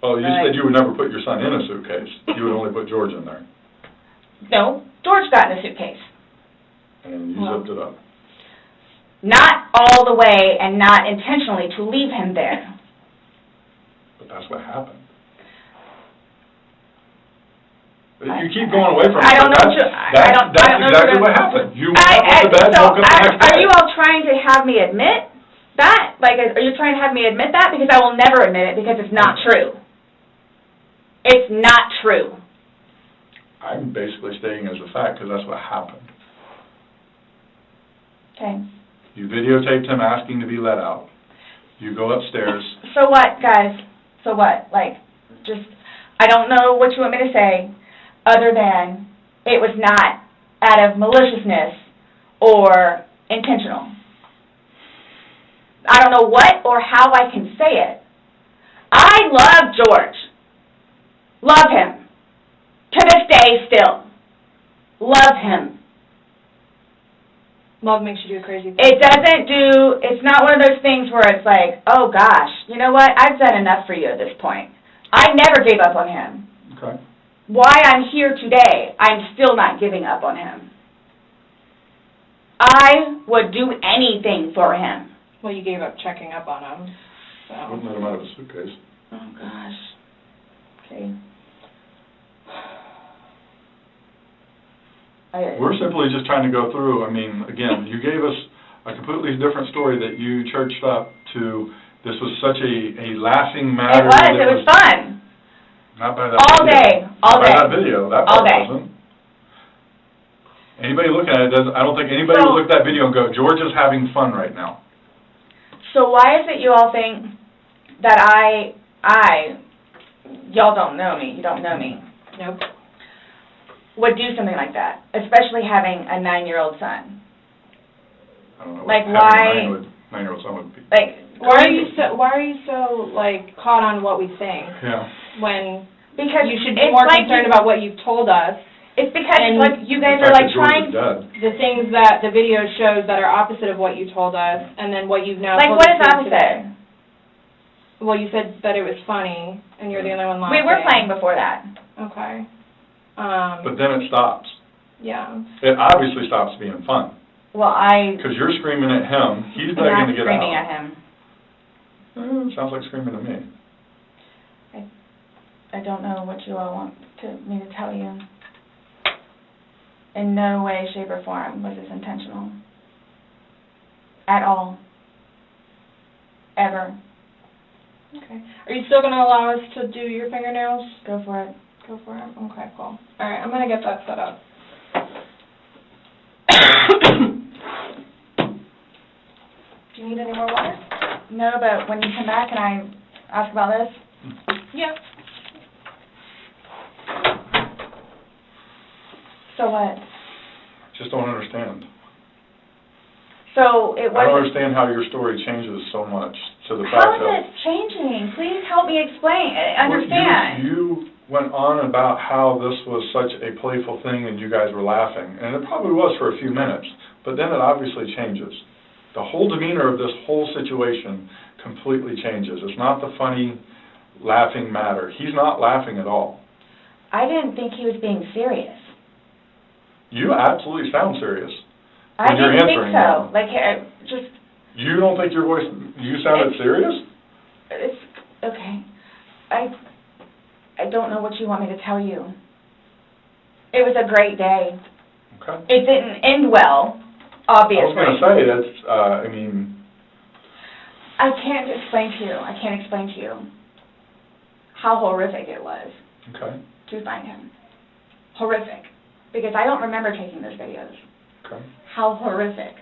Well, you Right. said you would never put your son in a suitcase. You would only put George in there. No, George got in a suitcase. And you Well. zipped it up. Not all the way and not intentionally to leave him there. But that's what happened. You keep going away from it. I don't know. That's exactly what happened. You went up to bed, So, woke up the next are day. you all trying to have me admit that? Like, are you trying to have me admit that? Because I will never admit it because it's not true. It's not true. I'm basically stating as a fact because that's what happened. Okay. You videotaped him asking to be let out. You go upstairs. So what, guys? So what? Like, just, I don't know what you want me to say other than it was not out of maliciousness or intentional. I don't know what or how I can say it. I love George. Love him. To this day still. Love him. Love makes you do crazy things. It's not one of those things where it's like, oh gosh, you know what, I've done enough for you at this point. I never gave up on him. Okay. Why I'm here today, I'm still not giving up on him. I would do anything for him. Well, you gave up checking up on him, so. Wouldn't let him out of a suitcase. Oh gosh. Okay. We're simply just trying to go through, I mean, again, you gave us a completely different story that you churched up to, this was such a lasting matter. It was fun. Not by that All video. day, all Not by day. that video, that All part day. wasn't. Anybody looking at it doesn't, I don't think anybody would look at that video and go, George is having fun right now. So why is it you all think that y'all don't know me, you don't know me, Nope. would do something like that, especially having a 9-year-old son? I don't know. Like, what why- having a 9-year-old son would be. Like, Why are you so like caught on what we think Yeah. when because you should be it's more like concerned about what you've told us, It's because and like you guys The are fact like that George trying. is dead. the things that the video shows that are opposite of what you told us, and then what you've now Like, told what us is here opposite? today. Well, you said that it was funny, and you're the only one laughing. We were playing before that. Okay. But then it stops. Yeah. It obviously stops being fun. Well, I Because you're screaming at him, he's am not begging to get screaming out. at him. Sounds like screaming at me. I don't know what you all want me to tell you. In no way, shape, or form was this intentional. At all. Ever. Okay. Are you still going to allow us to do your fingernails? Go for it. Go for it? Okay, cool. All right, I'm going to get that set up. Do you need any more water? No, but when you come back and I ask about this, Yeah. so what? Just don't understand. So it I don't wasn't... understand how your story changes so much to the How fact is that... it changing? Please help me explain, understand. You went on about how this was such a playful thing and you guys were laughing, and it probably was for a few minutes, but then it obviously changes. The whole demeanor of this whole situation completely changes. It's not the funny, laughing matter. He's not laughing at all. I didn't think he was being serious. You absolutely sound serious. I when you're didn't think answering so. them. Like, just... You don't think your voice, you sounded serious? It's, okay. I don't know what you want me to tell you. It was a great day. Okay. It didn't end well, obviously. I was going to say, that's, I mean... I can't explain to you how horrific it was Okay. to find him. Horrific. Because I don't remember taking those videos. Okay. How horrific.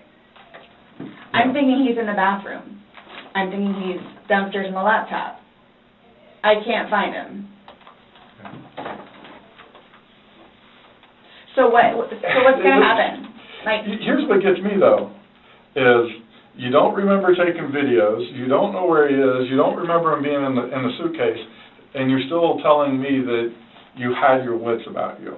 I'm thinking he's in the bathroom. I'm thinking he's downstairs in the laptop. I can't find him. So what's going to happen? Like, here's what gets me, though, is you don't remember taking videos, you don't know where he is, you don't remember him being in the suitcase, and you're still telling me that you had your wits about you.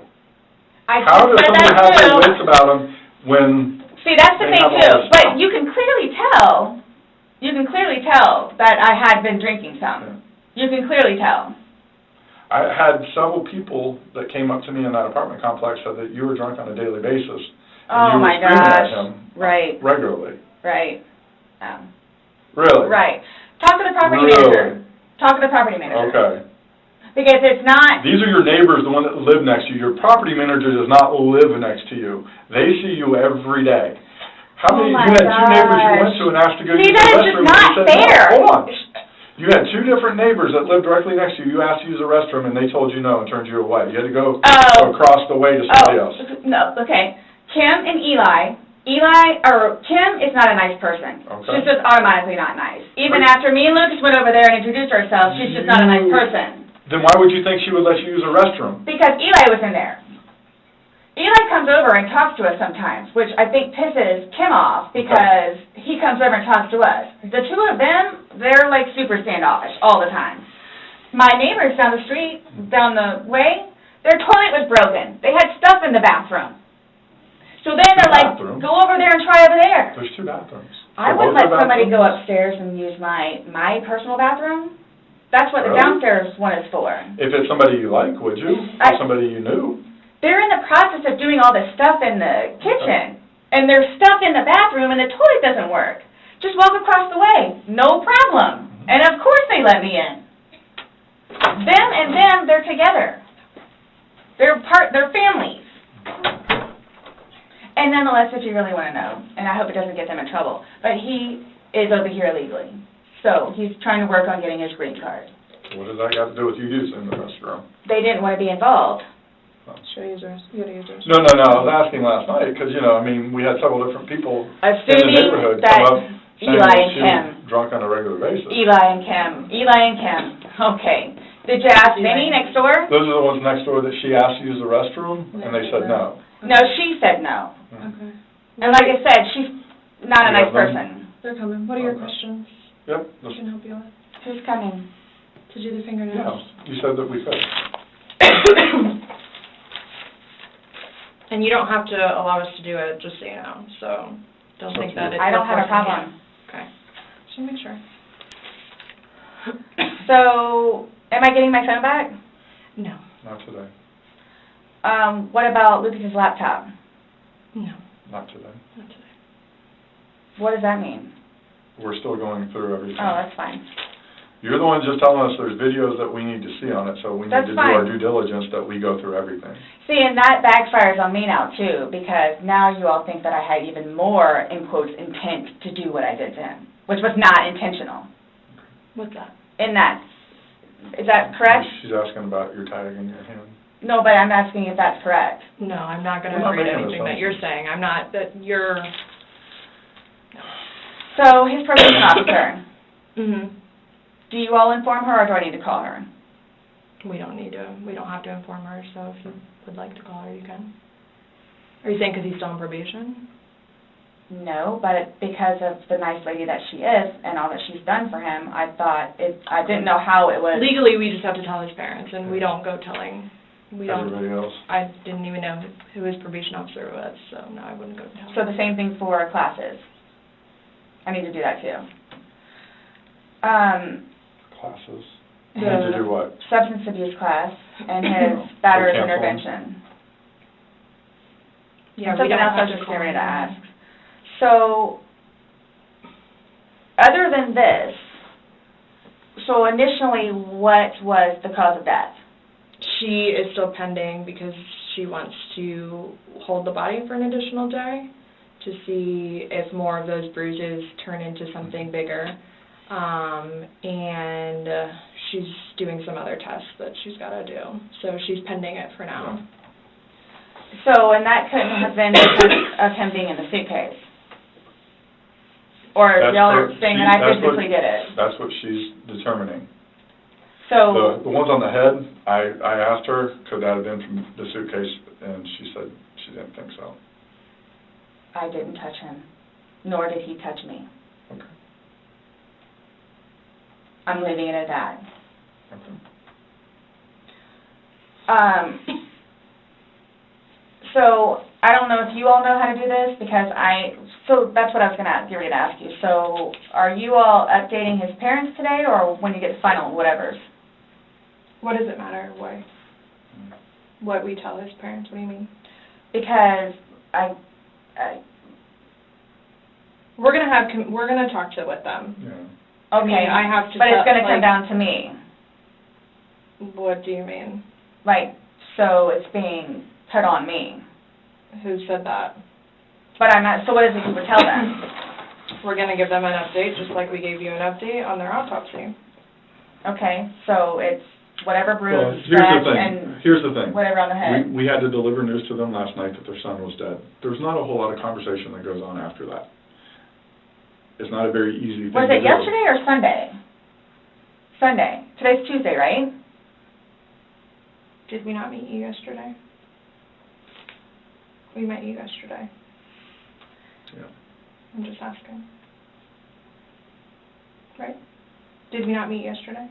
How does someone have their wits about them when... See, that's the thing, too. But you can clearly tell that I had been drinking some. You can clearly tell. I had several people that came up to me in that apartment complex said that you were drunk on a daily basis. And Oh, my you were screaming at gosh. him Right. regularly. Right. Really? Right. Talk to the property manager. Talk to the property manager. Okay. Because it's not... These are your neighbors, the one that live next to you. Your property manager does not live next to you. They see you every day. How many? my You had two neighbors you went gosh. to and asked to go See, use the that is restroom. just not and they said, fair. No, hold on. You had two different neighbors that lived directly next to you. You asked to use the restroom, and they told you no and turned you away. You had to go across the way to somebody else. No, okay. Kim and Kim is not a nice person. Okay. She's just automatically not nice. Even after me and Lucas went over there and introduced ourselves, she's just not a nice person. Then why would you think she would let you use a restroom? Because Eli was in there. Eli comes over and talks to us sometimes, which I think pisses Kim off because he comes over and talks to us. The two of them, they're like super standoffish all the time. My neighbors down the street, down the way, their toilet was broken. They had stuff in the bathroom. So then they're like, go over there and try over there. There's two bathrooms. I wouldn't let somebody go upstairs and use my personal bathroom. That's what the downstairs one is for. If it's somebody you like, would you? Or somebody you knew? They're in the process of doing all this stuff in the kitchen, and there's stuff in the bathroom, and the toilet doesn't work. Just walk across the way. No problem. And of course they let me in. Them and them, they're together. They're families. And nonetheless, if you really want to know, and I hope it doesn't get them in trouble, but he is over here illegally. So he's trying to work on getting his green card. What does that got to do with you using the restroom? They didn't want to be involved. Should I use yours? You gotta use yours. No, I was asking last night, because, we had several different people in the neighborhood come up saying Eli that and she Kim. was drunk on a regular basis. Eli and Kim. Okay. Did you ask Vinny next door? Those are the ones next door that she asked to use the restroom, and they said no. No, she said no. Okay. And like I said, she's not a nice person. They're coming. What are your questions? Yep. I can help you with. Who's coming? To do the fingernails. Yeah, you said that we could. And you don't have to allow us to do it, just so you know. So don't think that it's... I don't have a problem. Okay. Just make sure. So, am I getting my phone back? No. Not today. What about Lucas's laptop? No. Not today. Not today. What does that mean? We're still going through everything. Oh, that's fine. You're the one just telling us there's videos that we need to see on it, so we need to do our due diligence that we go through everything. See, and that backfires on me now, too, because now you all think that I had even more, in quotes, intent to do what I did to him, which was not intentional. What's that? Is that correct? She's asking about your tag in your hand. No, but I'm asking if that's correct. No, I'm not going to We're not agree to making anything that you're saying. I'm not, that you're... So, his probation officer, Mm-hmm. do you all inform her, or do I need to call her? We don't have to inform her, so if you would like to call her, you can. Are you saying because he's still on probation? No, but because of the nice lady that she is and all that she's done for him, I thought I didn't know how it was. Legally, we just have to tell his parents, and we don't go telling. We don't. Everybody else? I didn't even know who his probation officer was, so no, I wouldn't go tell. So the same thing for classes. I need to do that too. Classes? The- You need to do what? Substance abuse class and his batterer's cancel him? intervention. Yeah, And we something don't else I have was to just call getting ready to him. ask. So, other than this, so initially, what was the cause of death? She is still pending because she wants to hold the body for an additional day to see if more of those bruises turn into something bigger. And she's doing some other tests that she's got to do. So she's pending it for now. So, and that couldn't have been because of him being in the suitcase? Or That's y'all are her- saying she- that I that's what- physically did it? That's what she's determining. So, The ones on the head, I asked her, could that have been from the suitcase, and she said she didn't think so. I didn't touch him, nor did he touch me. Okay. I'm leaving it at that. Okay. So, I don't know if you all know how to do this, because so that's what I was going to get ready to ask you. So, are you all updating his parents today, or when you get the final whatevers? What does it matter? Why? What we tell his parents? What do you mean? Because We're gonna talk with them. Yeah. okay, I have to but it's tell- going to come like- down to me. What do you mean? Like, so it's being put on me. Who said that? But I'm not, so what is it you would tell them? We're gonna give them an update, just like we gave you an update on their autopsy. Okay, so it's whatever Well, bruise, here's scratch, the thing, and here's the thing. whatever on the head. We had to deliver news to them last night that their son was dead. There's not a whole lot of conversation that goes on after that. It's not a very easy thing to Was do. it yesterday or Sunday? Sunday. Today's Tuesday, right? Did we not meet you yesterday? We met you yesterday. Yeah. I'm just asking. Right? Did we not meet yesterday?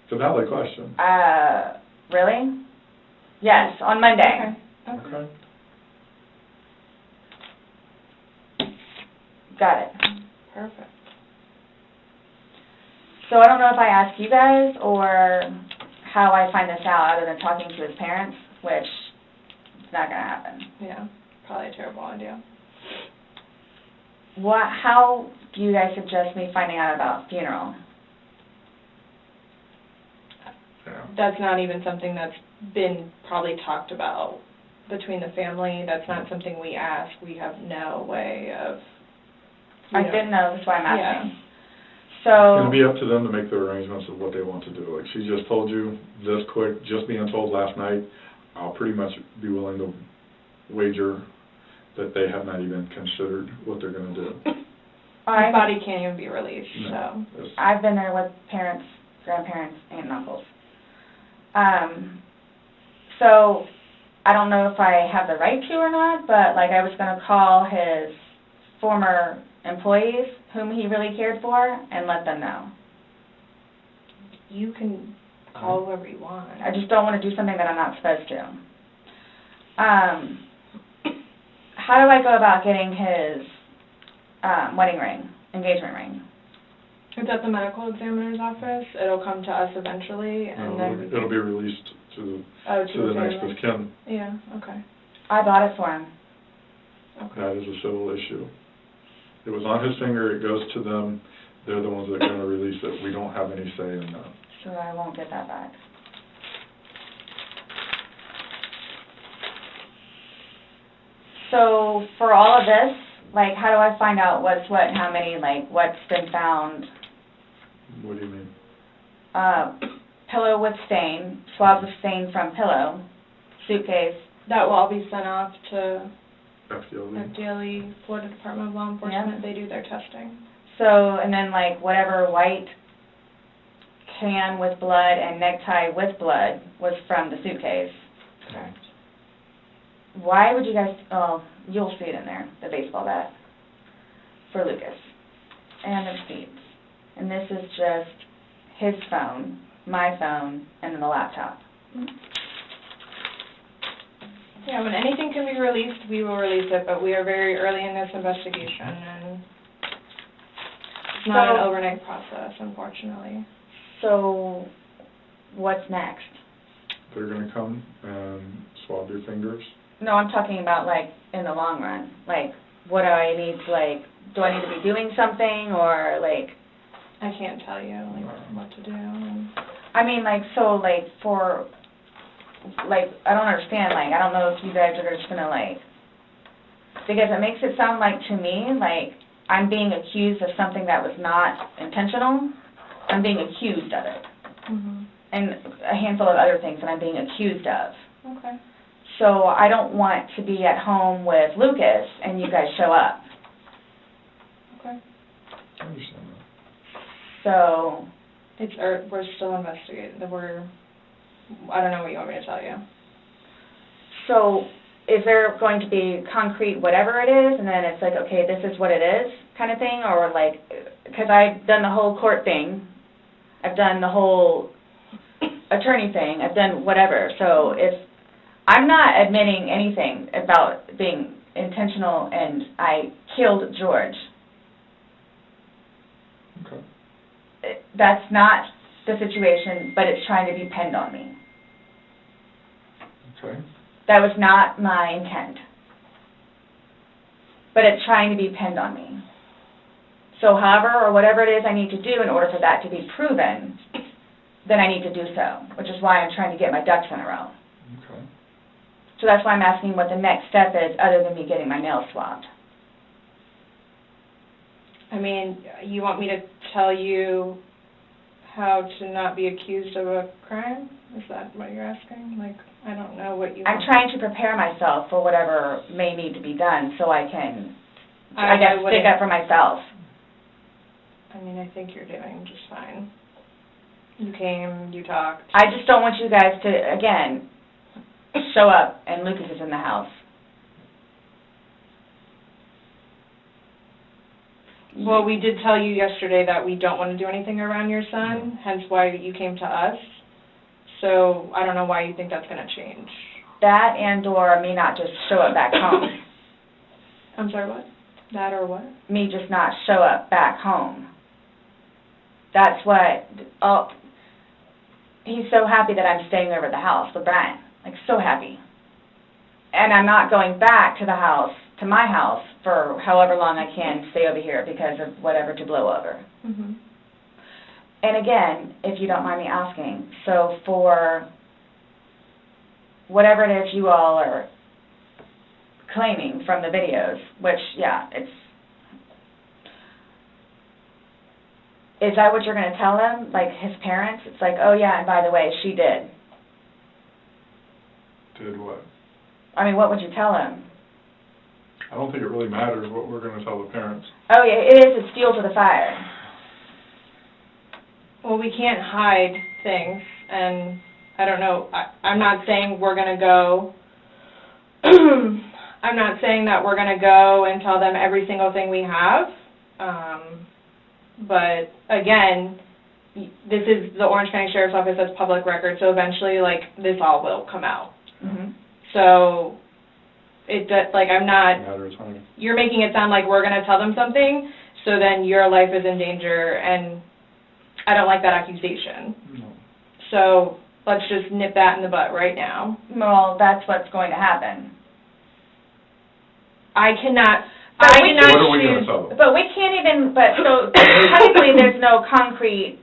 It's a valid question. Really? Yes, on Monday. Okay. Okay. Got it. Perfect. So I don't know if I ask you guys or how I find this out other than talking to his parents, which is not going to happen. Yeah, probably a terrible idea. How do you guys suggest me finding out about funeral? Yeah. That's not even something that's been probably talked about between the family. That's not something we ask. We have no way of... I didn't know, that's why I'm Yeah. asking. It's So, going to be up to them to make the arrangements of what they want to do. Like she just told you this quick, just being told last night, I'll pretty much be willing to wager that they have not even considered what they're going to do. His body can't even be released, No. so... It's- I've been there with parents, grandparents, and uncles. So, I don't know if I have the right to or not, but like I was going to call his former employees whom he really cared for and let them know. You can call whoever you want. I just don't want to do something that I'm not supposed to. How do I go about getting his wedding ring, engagement ring? It's at the medical examiner's office. It'll come to us eventually, and then... we It'll can- be released to Oh, to the next family? of kin. Yeah, okay. I bought it for him. Okay. That is a civil issue. It was on his finger, it goes to them, they're the ones that are going to release it. We don't have any say in that. So I won't get that back. So for all of this, like, how do I find out what's what and how many, like, what's been found? What do you mean? Pillow with stain, swabs of stain from pillow, suitcase. That will all be sent off to FDLE? FDLE, Florida Department of Law Enforcement. They do their testing. So, and then, like, whatever white can with blood and necktie with blood was from the suitcase. Correct. why would you guys, oh, you'll see it in there, the baseball bat for Lucas. And the receipts. And this is just his phone, my phone, and then the laptop. Yeah, when anything can be released, we will release it, but we are very early in this investigation, and it's not an overnight process, unfortunately. So, what's next? They're gonna come and swab your fingers. No, I'm talking about, like, in the long run. Like, what do I need to, like, do I need to be doing something, or, like... I can't tell you, like, what to do. I mean, like, so, like, for... Like, I don't understand, like, I don't know if you guys are just gonna, like... Because it makes it sound like, to me, like, I'm being accused of something that was not intentional. I'm being accused of it. Mm-hmm. And a handful of other things that I'm being accused of. Okay. So I don't want to be at home with Lucas and you guys show up. Okay. I understand that. So... We're still investigating. I don't know what you want me to tell you. So is there going to be concrete whatever it is, and then it's like, okay, this is what it is kind of thing? Or like, because I've done the whole court thing. I've done the whole attorney thing. I've done whatever. So if I'm not admitting anything about being intentional and I killed George. Okay. That's not the situation, but it's trying to be pinned on me. Okay. That was not my intent. But it's trying to be pinned on me. So however or whatever it is I need to do in order for that to be proven, then I need to do so, which is why I'm trying to get my ducks in a row. Okay. So that's why I'm asking what the next step is other than me getting my nails swabbed. I mean, you want me to tell you how to not be accused of a crime? Is that what you're asking? Like, I don't know what you I'm want. trying to prepare myself for whatever may need to be done so I can, I guess, stick up for myself. I mean, I think you're doing just fine. You came, you talked. I just don't want you guys to, again, show up and Lucas is in the house. Well, we did tell you yesterday that we don't want to do anything around your son, hence why you came to us. So I don't know why you think that's going to change. That and or me not just show up back home. I'm sorry, what? That or what? Me just not show up back home. That's what, he's so happy that I'm staying over at the house with Brian. Like, so happy. And I'm not going back to the house, to my house, for however long I can stay over here because of whatever to blow over. Mm-hmm. And again, if you don't mind me asking, so for whatever it is you all are claiming from the videos, which, yeah, is that what you're going to tell them, like his parents? It's like, oh yeah, and by the way, she did. Did what? I mean, what would you tell them? I don't think it really matters what we're going to tell the parents. Oh yeah, it is, it's fuel to the fire. Well, we can't hide things, and I don't know, I'm not saying we're going to go, I'm not saying that we're going to go and tell them every single thing we have, but again, this is the Orange County Sheriff's Office, that's public record, so eventually, like, this all will come out. Mm-hmm. So, I'm not, Matters, honey. you're making it sound like we're going to tell them something, so then your life is in danger, and I don't like that accusation. No. So, let's just nip that in the butt right now. Well, that's what's going to happen. I cannot But What are we going to tell them? But we can't even, so technically there's no concrete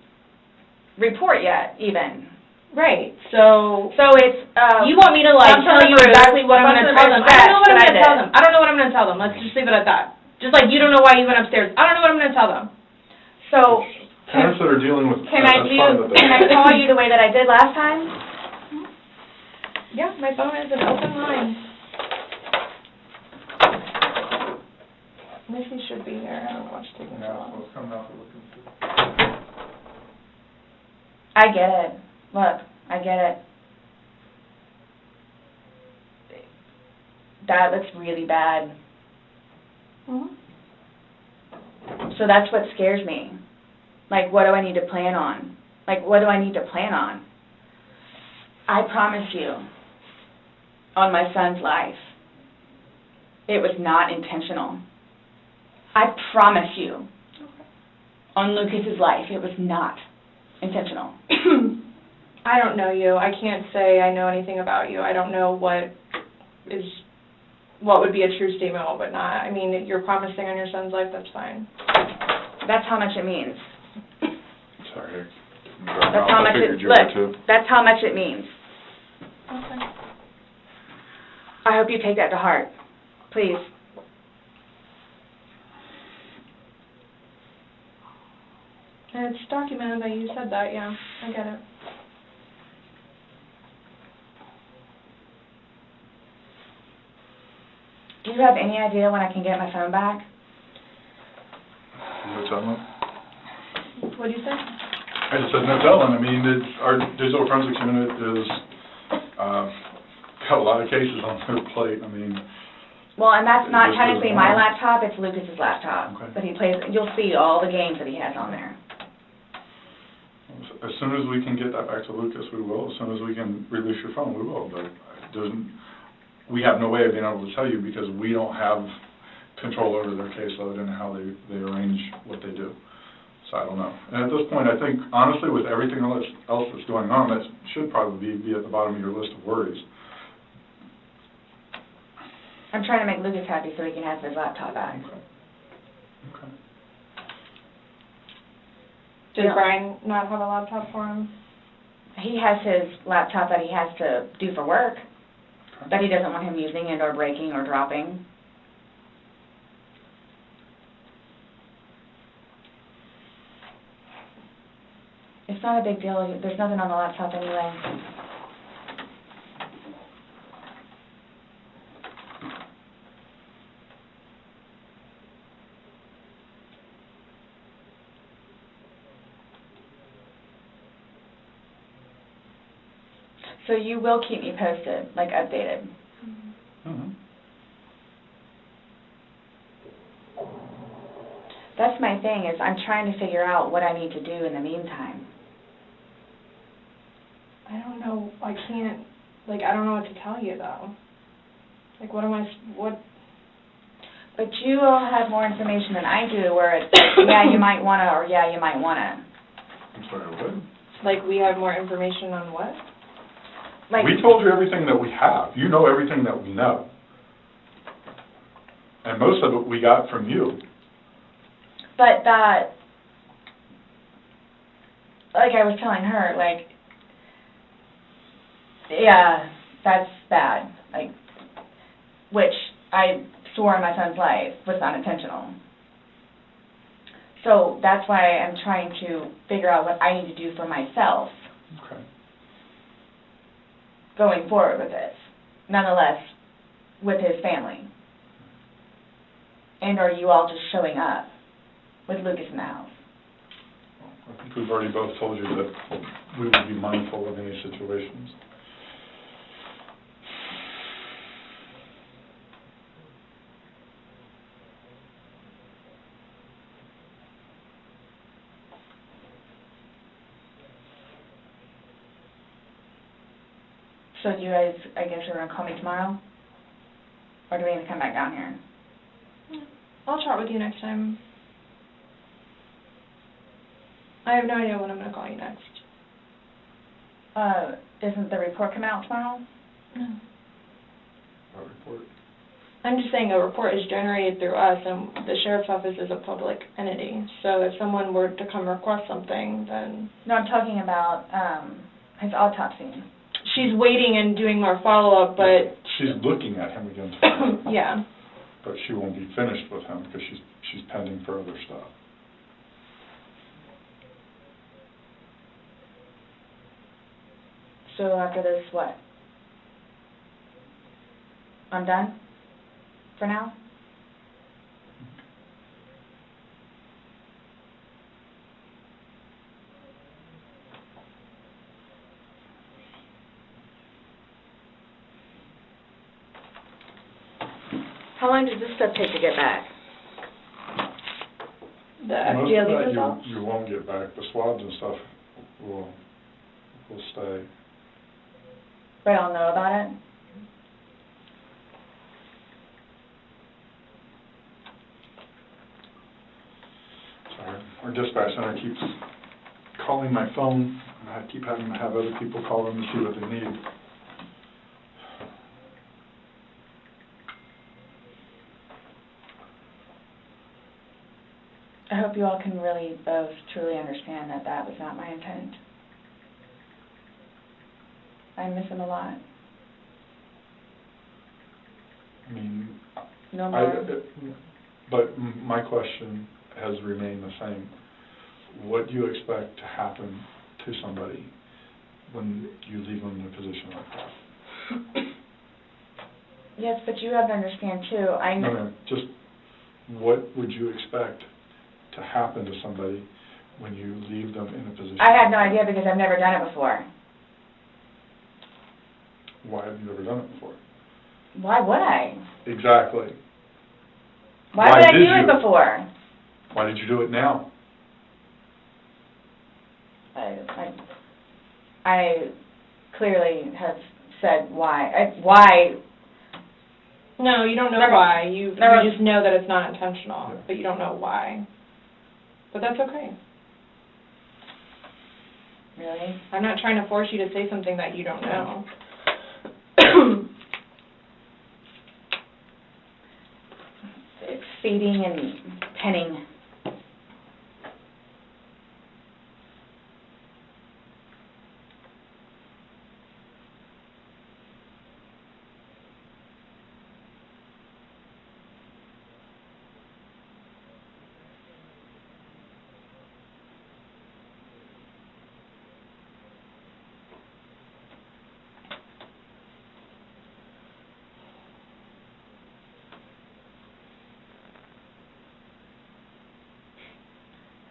report yet, even. Right, so it's, you want me to, like, tell you exactly what I'm going to tell them. I don't know what I'm going to tell them. I don't know what I'm going to tell them. Let's just leave it at that. Just like you don't know why you went upstairs. I don't know what I'm going to tell them. So, Parents that are dealing with... can I call you the way that I did last time? Yeah, my phone is an open line. Missy should be here. I don't know what's taking so long. What's coming out, we're looking through. I get it. Look, I get it. that looks really bad. Mhm. So that's what scares me. Like, what do I need to plan on? Like, what do I need to plan on? I promise you, on my son's life, it was not intentional. I promise you, on Lucas's life, it was not intentional. I don't know you. I can't say I know anything about you. I don't know what would be a true statement, what would not. I mean, you're promising on your son's life, that's fine. That's how much it means. Sorry. That's how much it, look, that's how much it means. Okay. I hope you take that to heart. Please. And it's documented that you said that, yeah. I get it. Do you have any idea when I can get my phone back? No telling. What do you say? I just said no telling. I mean, our digital forensics unit is, got a lot of cases on their plate. I mean... Well, and that's not This is technically my mine. laptop, it's Lucas's laptop. Okay. But he plays, you'll see all the games that he has on there. As soon as we can get that back to Lucas, we will. As soon as we can release your phone, we will. But we have no way of being able to tell you because we don't have control over their caseload and how they arrange what they do. So I don't know. And at this point, I think, honestly, with everything else that's going on, that should probably be at the bottom of your list of worries. I'm trying to make Lucas happy so he can have his laptop back. Okay. Does Yeah. Brian not have a laptop for him? He has his laptop that he has to do for work, that he doesn't want him using it or breaking or dropping. It's not a big deal. There's nothing on the laptop anyway. So you will keep me posted, like updated. Mm-hmm. That's my thing, is I'm trying to figure out what I need to do in the meantime. I don't know. I can't, I don't know what to tell you, though. What? But you all have more information than I do, where it's like, yeah, you might want to, or yeah, you might want to. I'm sorry, what? Like, we have more information on what? Like, We told you everything that we have. You know everything that we know. And most of it we got from you. but that, like I was telling her, like, yeah, that's bad. Like, which I swore in my son's life was not intentional. So that's why I'm trying to figure out what I need to do for myself Okay. going forward with this, nonetheless, with his family. And are you all just showing up with Lucas in the house? I think we've already both told you that we would be mindful of any situations. So you guys, I guess you're going to call me tomorrow? Or do we need to come back down here? I'll chat with you next time. I have no idea when I'm going to call you next. Isn't the report coming out tomorrow? No. Our report. I'm just saying a report is generated through us, and the sheriff's office is a public entity. So if someone were to come request something, then... No, I'm talking about his autopsy. She's waiting and doing more follow-up, but... She's looking at him again tomorrow. Yeah. But she won't be finished with him because she's pending for other stuff. So after this, what? I'm done? For now? How long does this stuff take to get back? The Most FGLE of that results? you won't get back. The swabs and stuff will stay. But I'll know about it? Sorry. Our dispatch center keeps calling my phone, and I keep having to have other people call them to see what they need. I hope you all can really both truly understand that that was not my intent. I miss him a lot. I mean, No more. but my question has remained the same. What do you expect to happen to somebody when you leave them in a position like that? Yes, but you have to understand too, I know. No, just what would you expect to happen to somebody when you leave them in a position? I had no idea because I've never done it before. Why have you never done it before? Why would I? Exactly. Why would I did do you? it before? Why did you do it now? I clearly have said why. Why? No, you don't know Never- why. You never- just know that it's not intentional, Yeah. but you don't know why. But that's okay. Really? I'm not trying to force you to say something that you don't know. It's feeding and penning.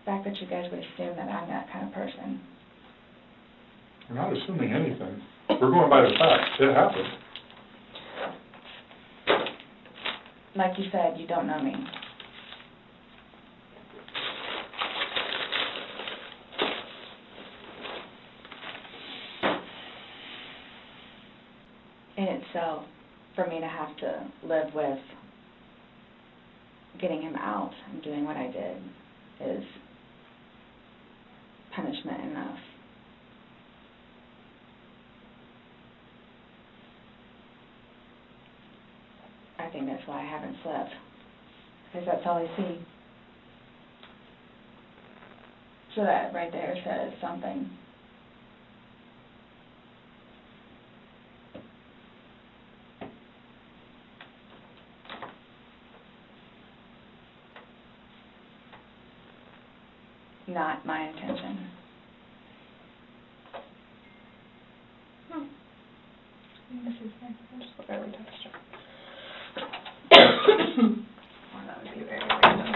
The fact that you guys would assume that I'm that kind of person. We're not assuming anything. We're going by the facts. It happened. Like you said, you don't know me. In itself, for me to have to live with getting him out and doing what I did is punishment enough. I think that's why I haven't slept, because that's all I see. So that right there says something. Not my intention. This is nice. I'll just look over texture. Well, that would be very random.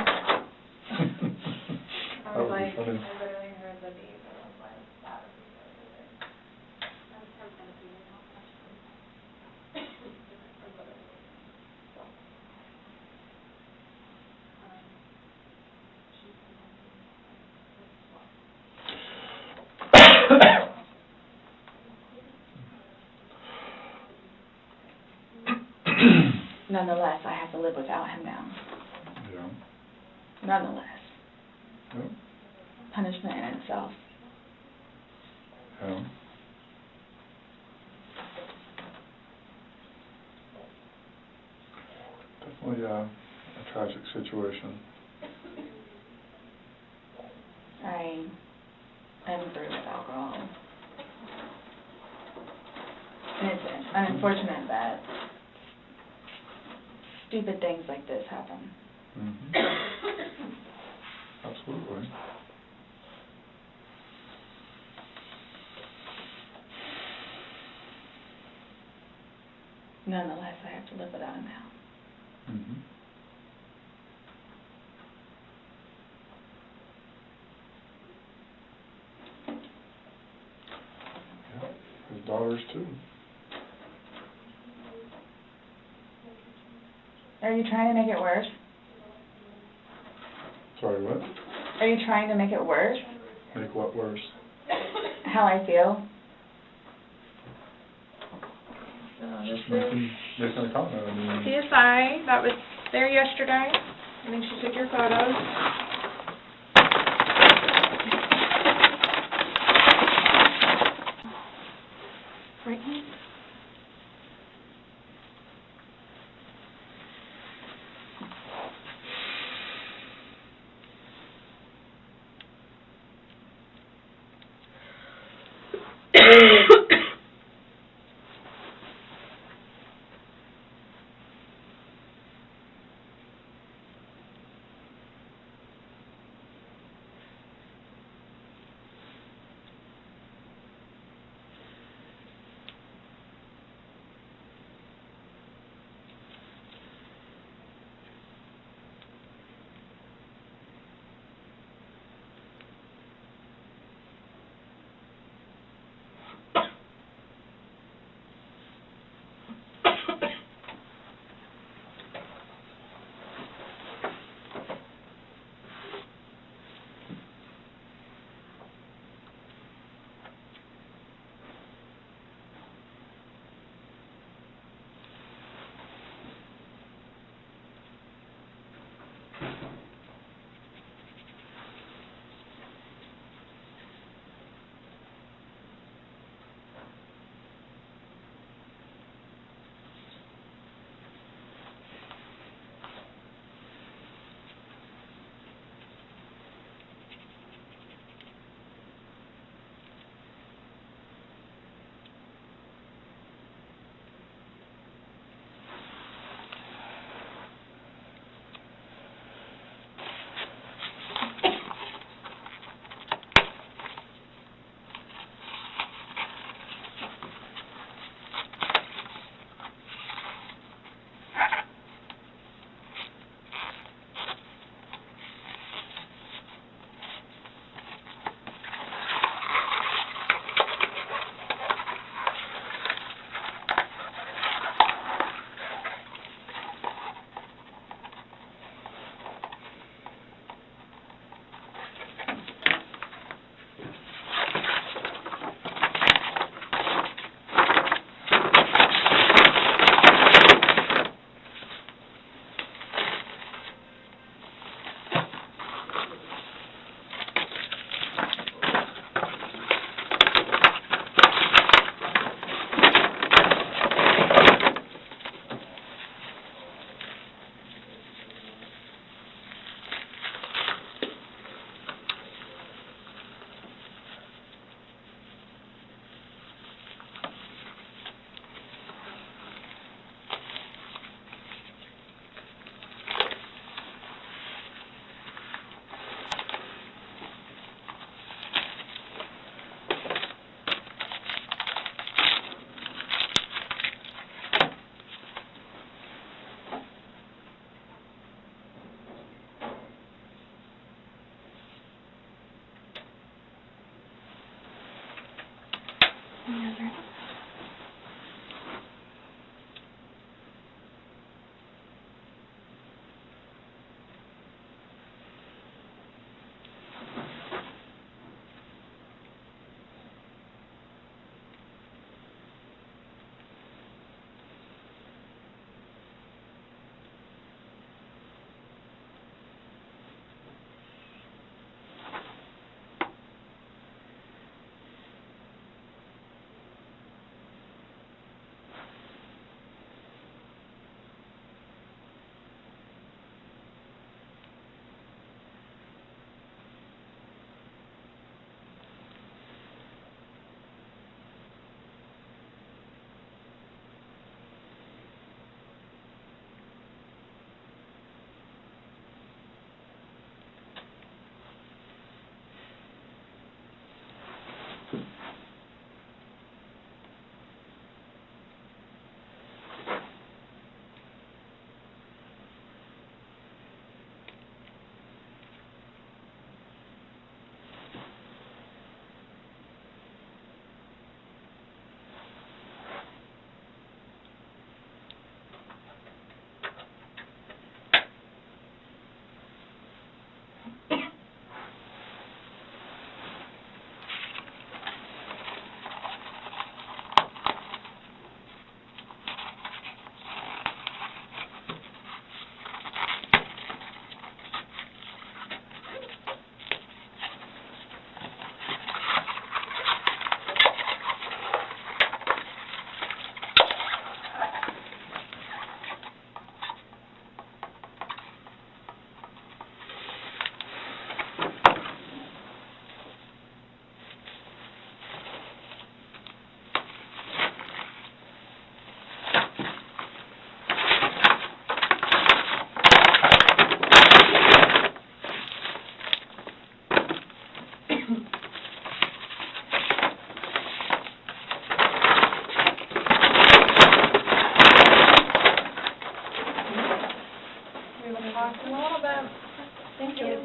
That would be funny. literally heard the beep, and I was like, that would be really weird. That's from Tennessee, not Nonetheless, I have to live without him now. Yeah. Nonetheless. Yeah. Punishment in itself. Yeah. Definitely a tragic situation. I am through with alcohol. And it's unfortunate that stupid things like this happen. Mm-hmm. Absolutely. Nonetheless, I have to live without him now. Mm-hmm. Yeah, his daughters too. Are you trying to make it worse? Sorry, what? Are you trying to make it worse? Make what worse? How I feel? So this is Making a comment, I mean, CSI, that was there yesterday. I think she took your photos. Right here. Thank you.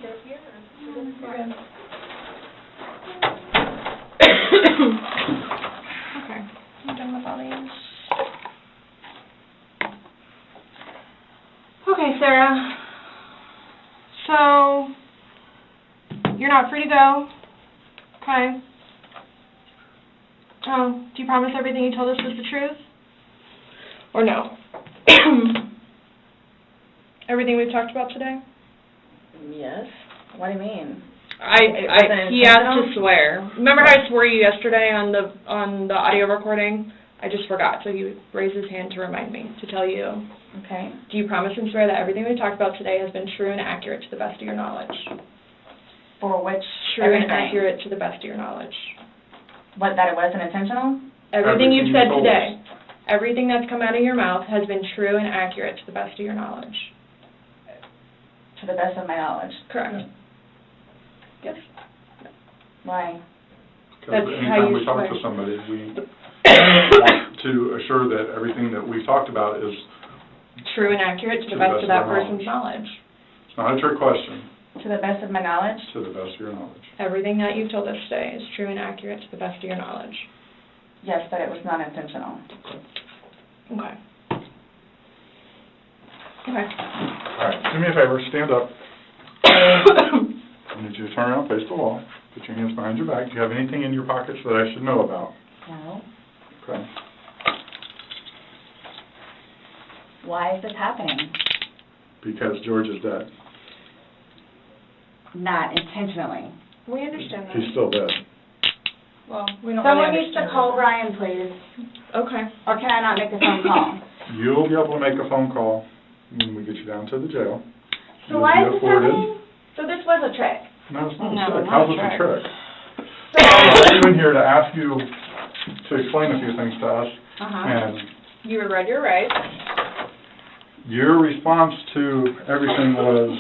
Okay, I'm done with all these. Okay, Sarah. So, you're not free to go. Okay. Oh, do you promise everything you told us was the truth? Or no? Everything we've talked about today? Yes. What do you mean? He asked to swear. Remember how I swore you yesterday on the audio recording? I just forgot, so he raised his hand to remind me, to tell you. Okay. Do you promise and swear that everything we talked about today has been true and accurate to the best of your knowledge? For which? True and accurate to the best of your knowledge. What, that it wasn't intentional? Everything you've you said told today, us. everything that's come out of your mouth has been true and accurate to the best of your knowledge. To the best of my knowledge. Correct. Yes. Why? That's Because how anytime you we talk swear. to somebody, we want to assure that everything that we've talked about is, True and accurate to the best of that person's knowledge. it's not a trick question, To the best of my knowledge? to the best of your knowledge. Everything that you've told us today is true and accurate to the best of your knowledge. Yes, but it was not intentional. Okay. Okay. All right, do me a favor, stand up. I need you to turn around, face the wall, put your hands behind your back. Do you have anything in your pockets that I should know about? No. Okay. Why is this happening? Because George is dead. Not intentionally. We understand that. He's still dead. Well, we don't Someone really needs to understand call that. Brian, please. Okay. Or can I not make a phone call? You'll be able to make a phone call when we get you down to the jail. So You'll why be is this afforded- happening? So this was a trick. No, it's not No, a trick. not How's a it a trick. trick? So, I'm in here to ask you to explain a few things to us, and You were read your rights. your response to everything was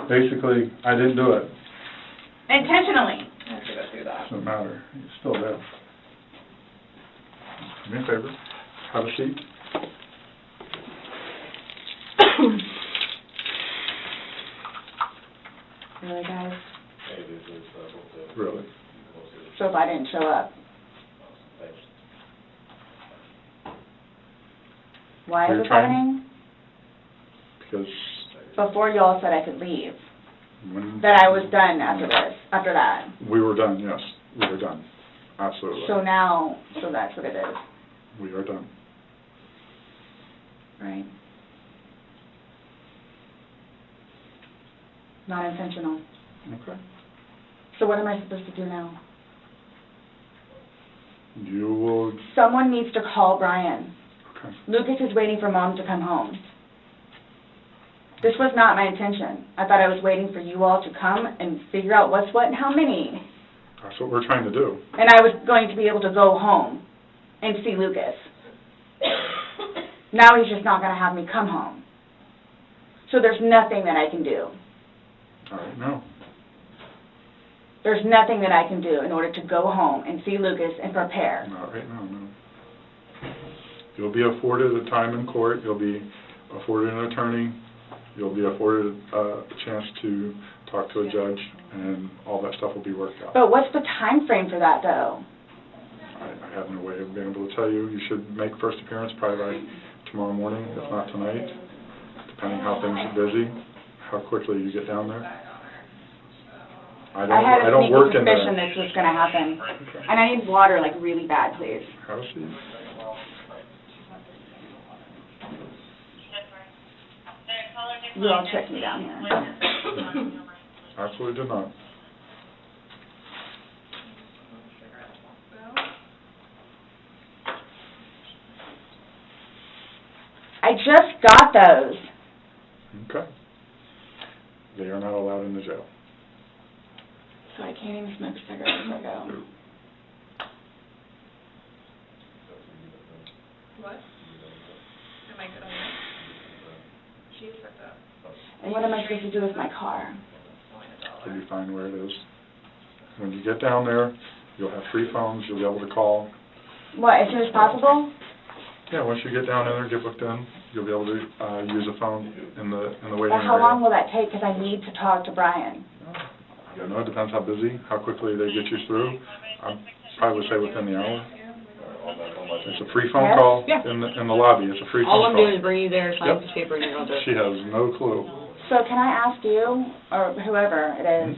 basically, I didn't do it. intentionally. I have to go through that. Doesn't matter. He's still dead. Do me a favor. Have a seat. Really, guys? Really. So if I didn't show up. Why Are is you this trying? happening? Because Before you all said I could leave. when... That I was done after this, after that. We were done, yes. We were done. Absolutely. So now, so that's what it is, We are done. right? Not intentional. Okay. So what am I supposed to do now? You will... Someone needs to call Brian. Okay. Lucas is waiting for Mom to come home. This was not my intention. I thought I was waiting for you all to come and figure out what's what and how many. That's what we're trying to do. And I was going to be able to go home and see Lucas. Now he's just not going to have me come home. So there's nothing that I can do. All right, no. There's nothing that I can do in order to go home and see Lucas and prepare. Not right now, no. You'll be afforded a time in court. You'll be afforded an attorney. You'll be afforded a chance to talk to a judge, and all that stuff will be worked out. But what's the time frame for that, though? I have no way of being able to tell you. You should make first appearance probably by tomorrow morning, if not tonight, depending how things are busy, how quickly you get down there. I had a don't work sneaky in there. suspicion this was going to happen. Okay. And I need water, like, really bad, please. Have a seat. You all tricked me down here. Absolutely did not. I just got those. Okay. They are not allowed in the jail. So I can't even smoke cigarettes if I go. What? Am I good on that? She's hooked up. And what am I supposed to do with my car? You'll be fine where it is. When you get down there, you'll have 3 phones. You'll be able to call. What, as soon as possible? Yeah, once you get down in there, get booked in, you'll be able to use a phone in the waiting But area. how long will that take? Because I need to talk to Brian. You know, it depends how busy, how quickly they get you through. I probably would say within the hour. It's a free phone Yes? call Yeah. in the lobby. It's a free phone All call. I'm doing is bringing you there, sign Yep. a piece of paper, and you're going to do it. She has no clue. So can I ask you, or whoever it is,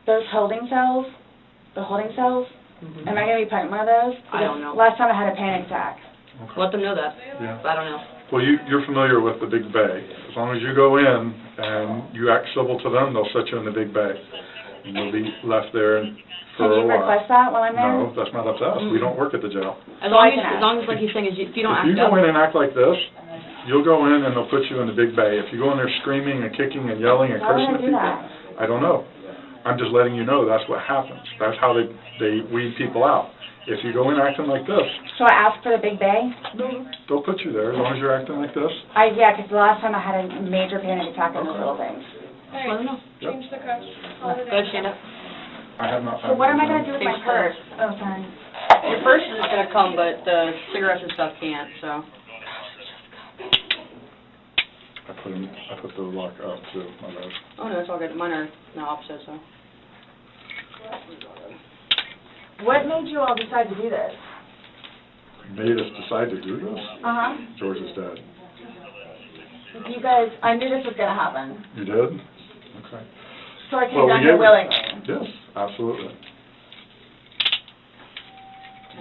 those holding cells, the holding cells, Mhm. am I going to be put in one of those? I don't know. Last time I had a panic attack. Okay. Let them know that. Yeah. I don't know. Well, you're familiar with the big bay. As long as you go in and you act civil to them, they'll set you in the big bay. And you'll be left there for Can a you while. request that while I'm there? No, that's not up to us. We don't work at the jail. As So long I as, can ask. like he's saying, is if you don't If act you up. go in and act like this, you'll go in and they'll put you in the big bay. If you go in there screaming and kicking and yelling and Why would cursing I at do people, that? I don't know. I'm just letting you know that's what happens. That's how they weed people out. If you go in acting like this, So I asked for the big bay? they'll put you there as long as you're acting like this. Yeah, because the last time I had a major panic attack on those little things. Let them know. Yep. Change the cuffs. Go ahead, stand up. I have not So found what am I anything. going to do with my Thanks, purse? Oh, sorry. Your purse is going to come, but the cigarettes and stuff can't, so. I put the lock up too, my bad. Oh, no, it's all good. Mine are the opposite, so. What made you all decide to do this? Made us decide to do this? Uh-huh. George is dead. You guys, I knew this was going to happen. You did? Okay. So I Well, came down we here gave- willingly. Yes, absolutely.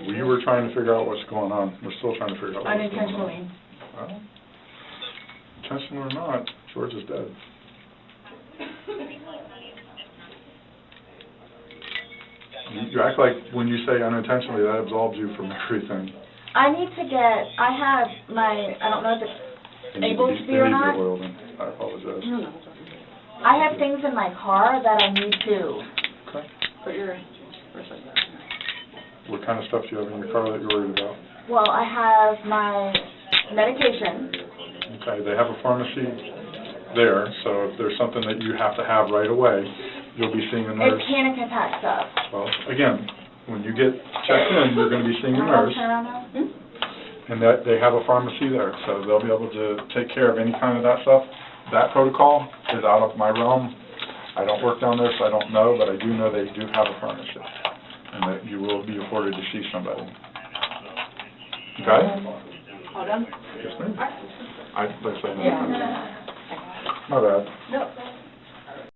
We were trying to figure out what's going on. We're still trying to figure out what's going on. Unintentionally. Well, intentional or not, George is dead. You act like when you say unintentionally, that absolves you from everything. I need to get, I have my, I don't know if it's They need able to be or they need not. to oil them. I apologize. No, no, it's okay. I have things in my car that I need to. Okay. Put your purse like that. What kind of stuff do you have in your car that you're worried about? Well, I have my medication. Okay, they have a pharmacy there, so if there's something that you have to have right away, you'll be seeing a nurse. It's panic attack stuff. Well, again, when you get checked in, you're going to be seeing a nurse, Turn around now? and that they have a pharmacy there, so they'll be able to take care of any kind of that stuff. That protocol is out of my realm. I don't work down there, so I don't know, but I do know they do have a pharmacy, and that you will be afforded to see somebody. Okay? All done? Yes, ma'am. Like I said, Yeah. my bad. No,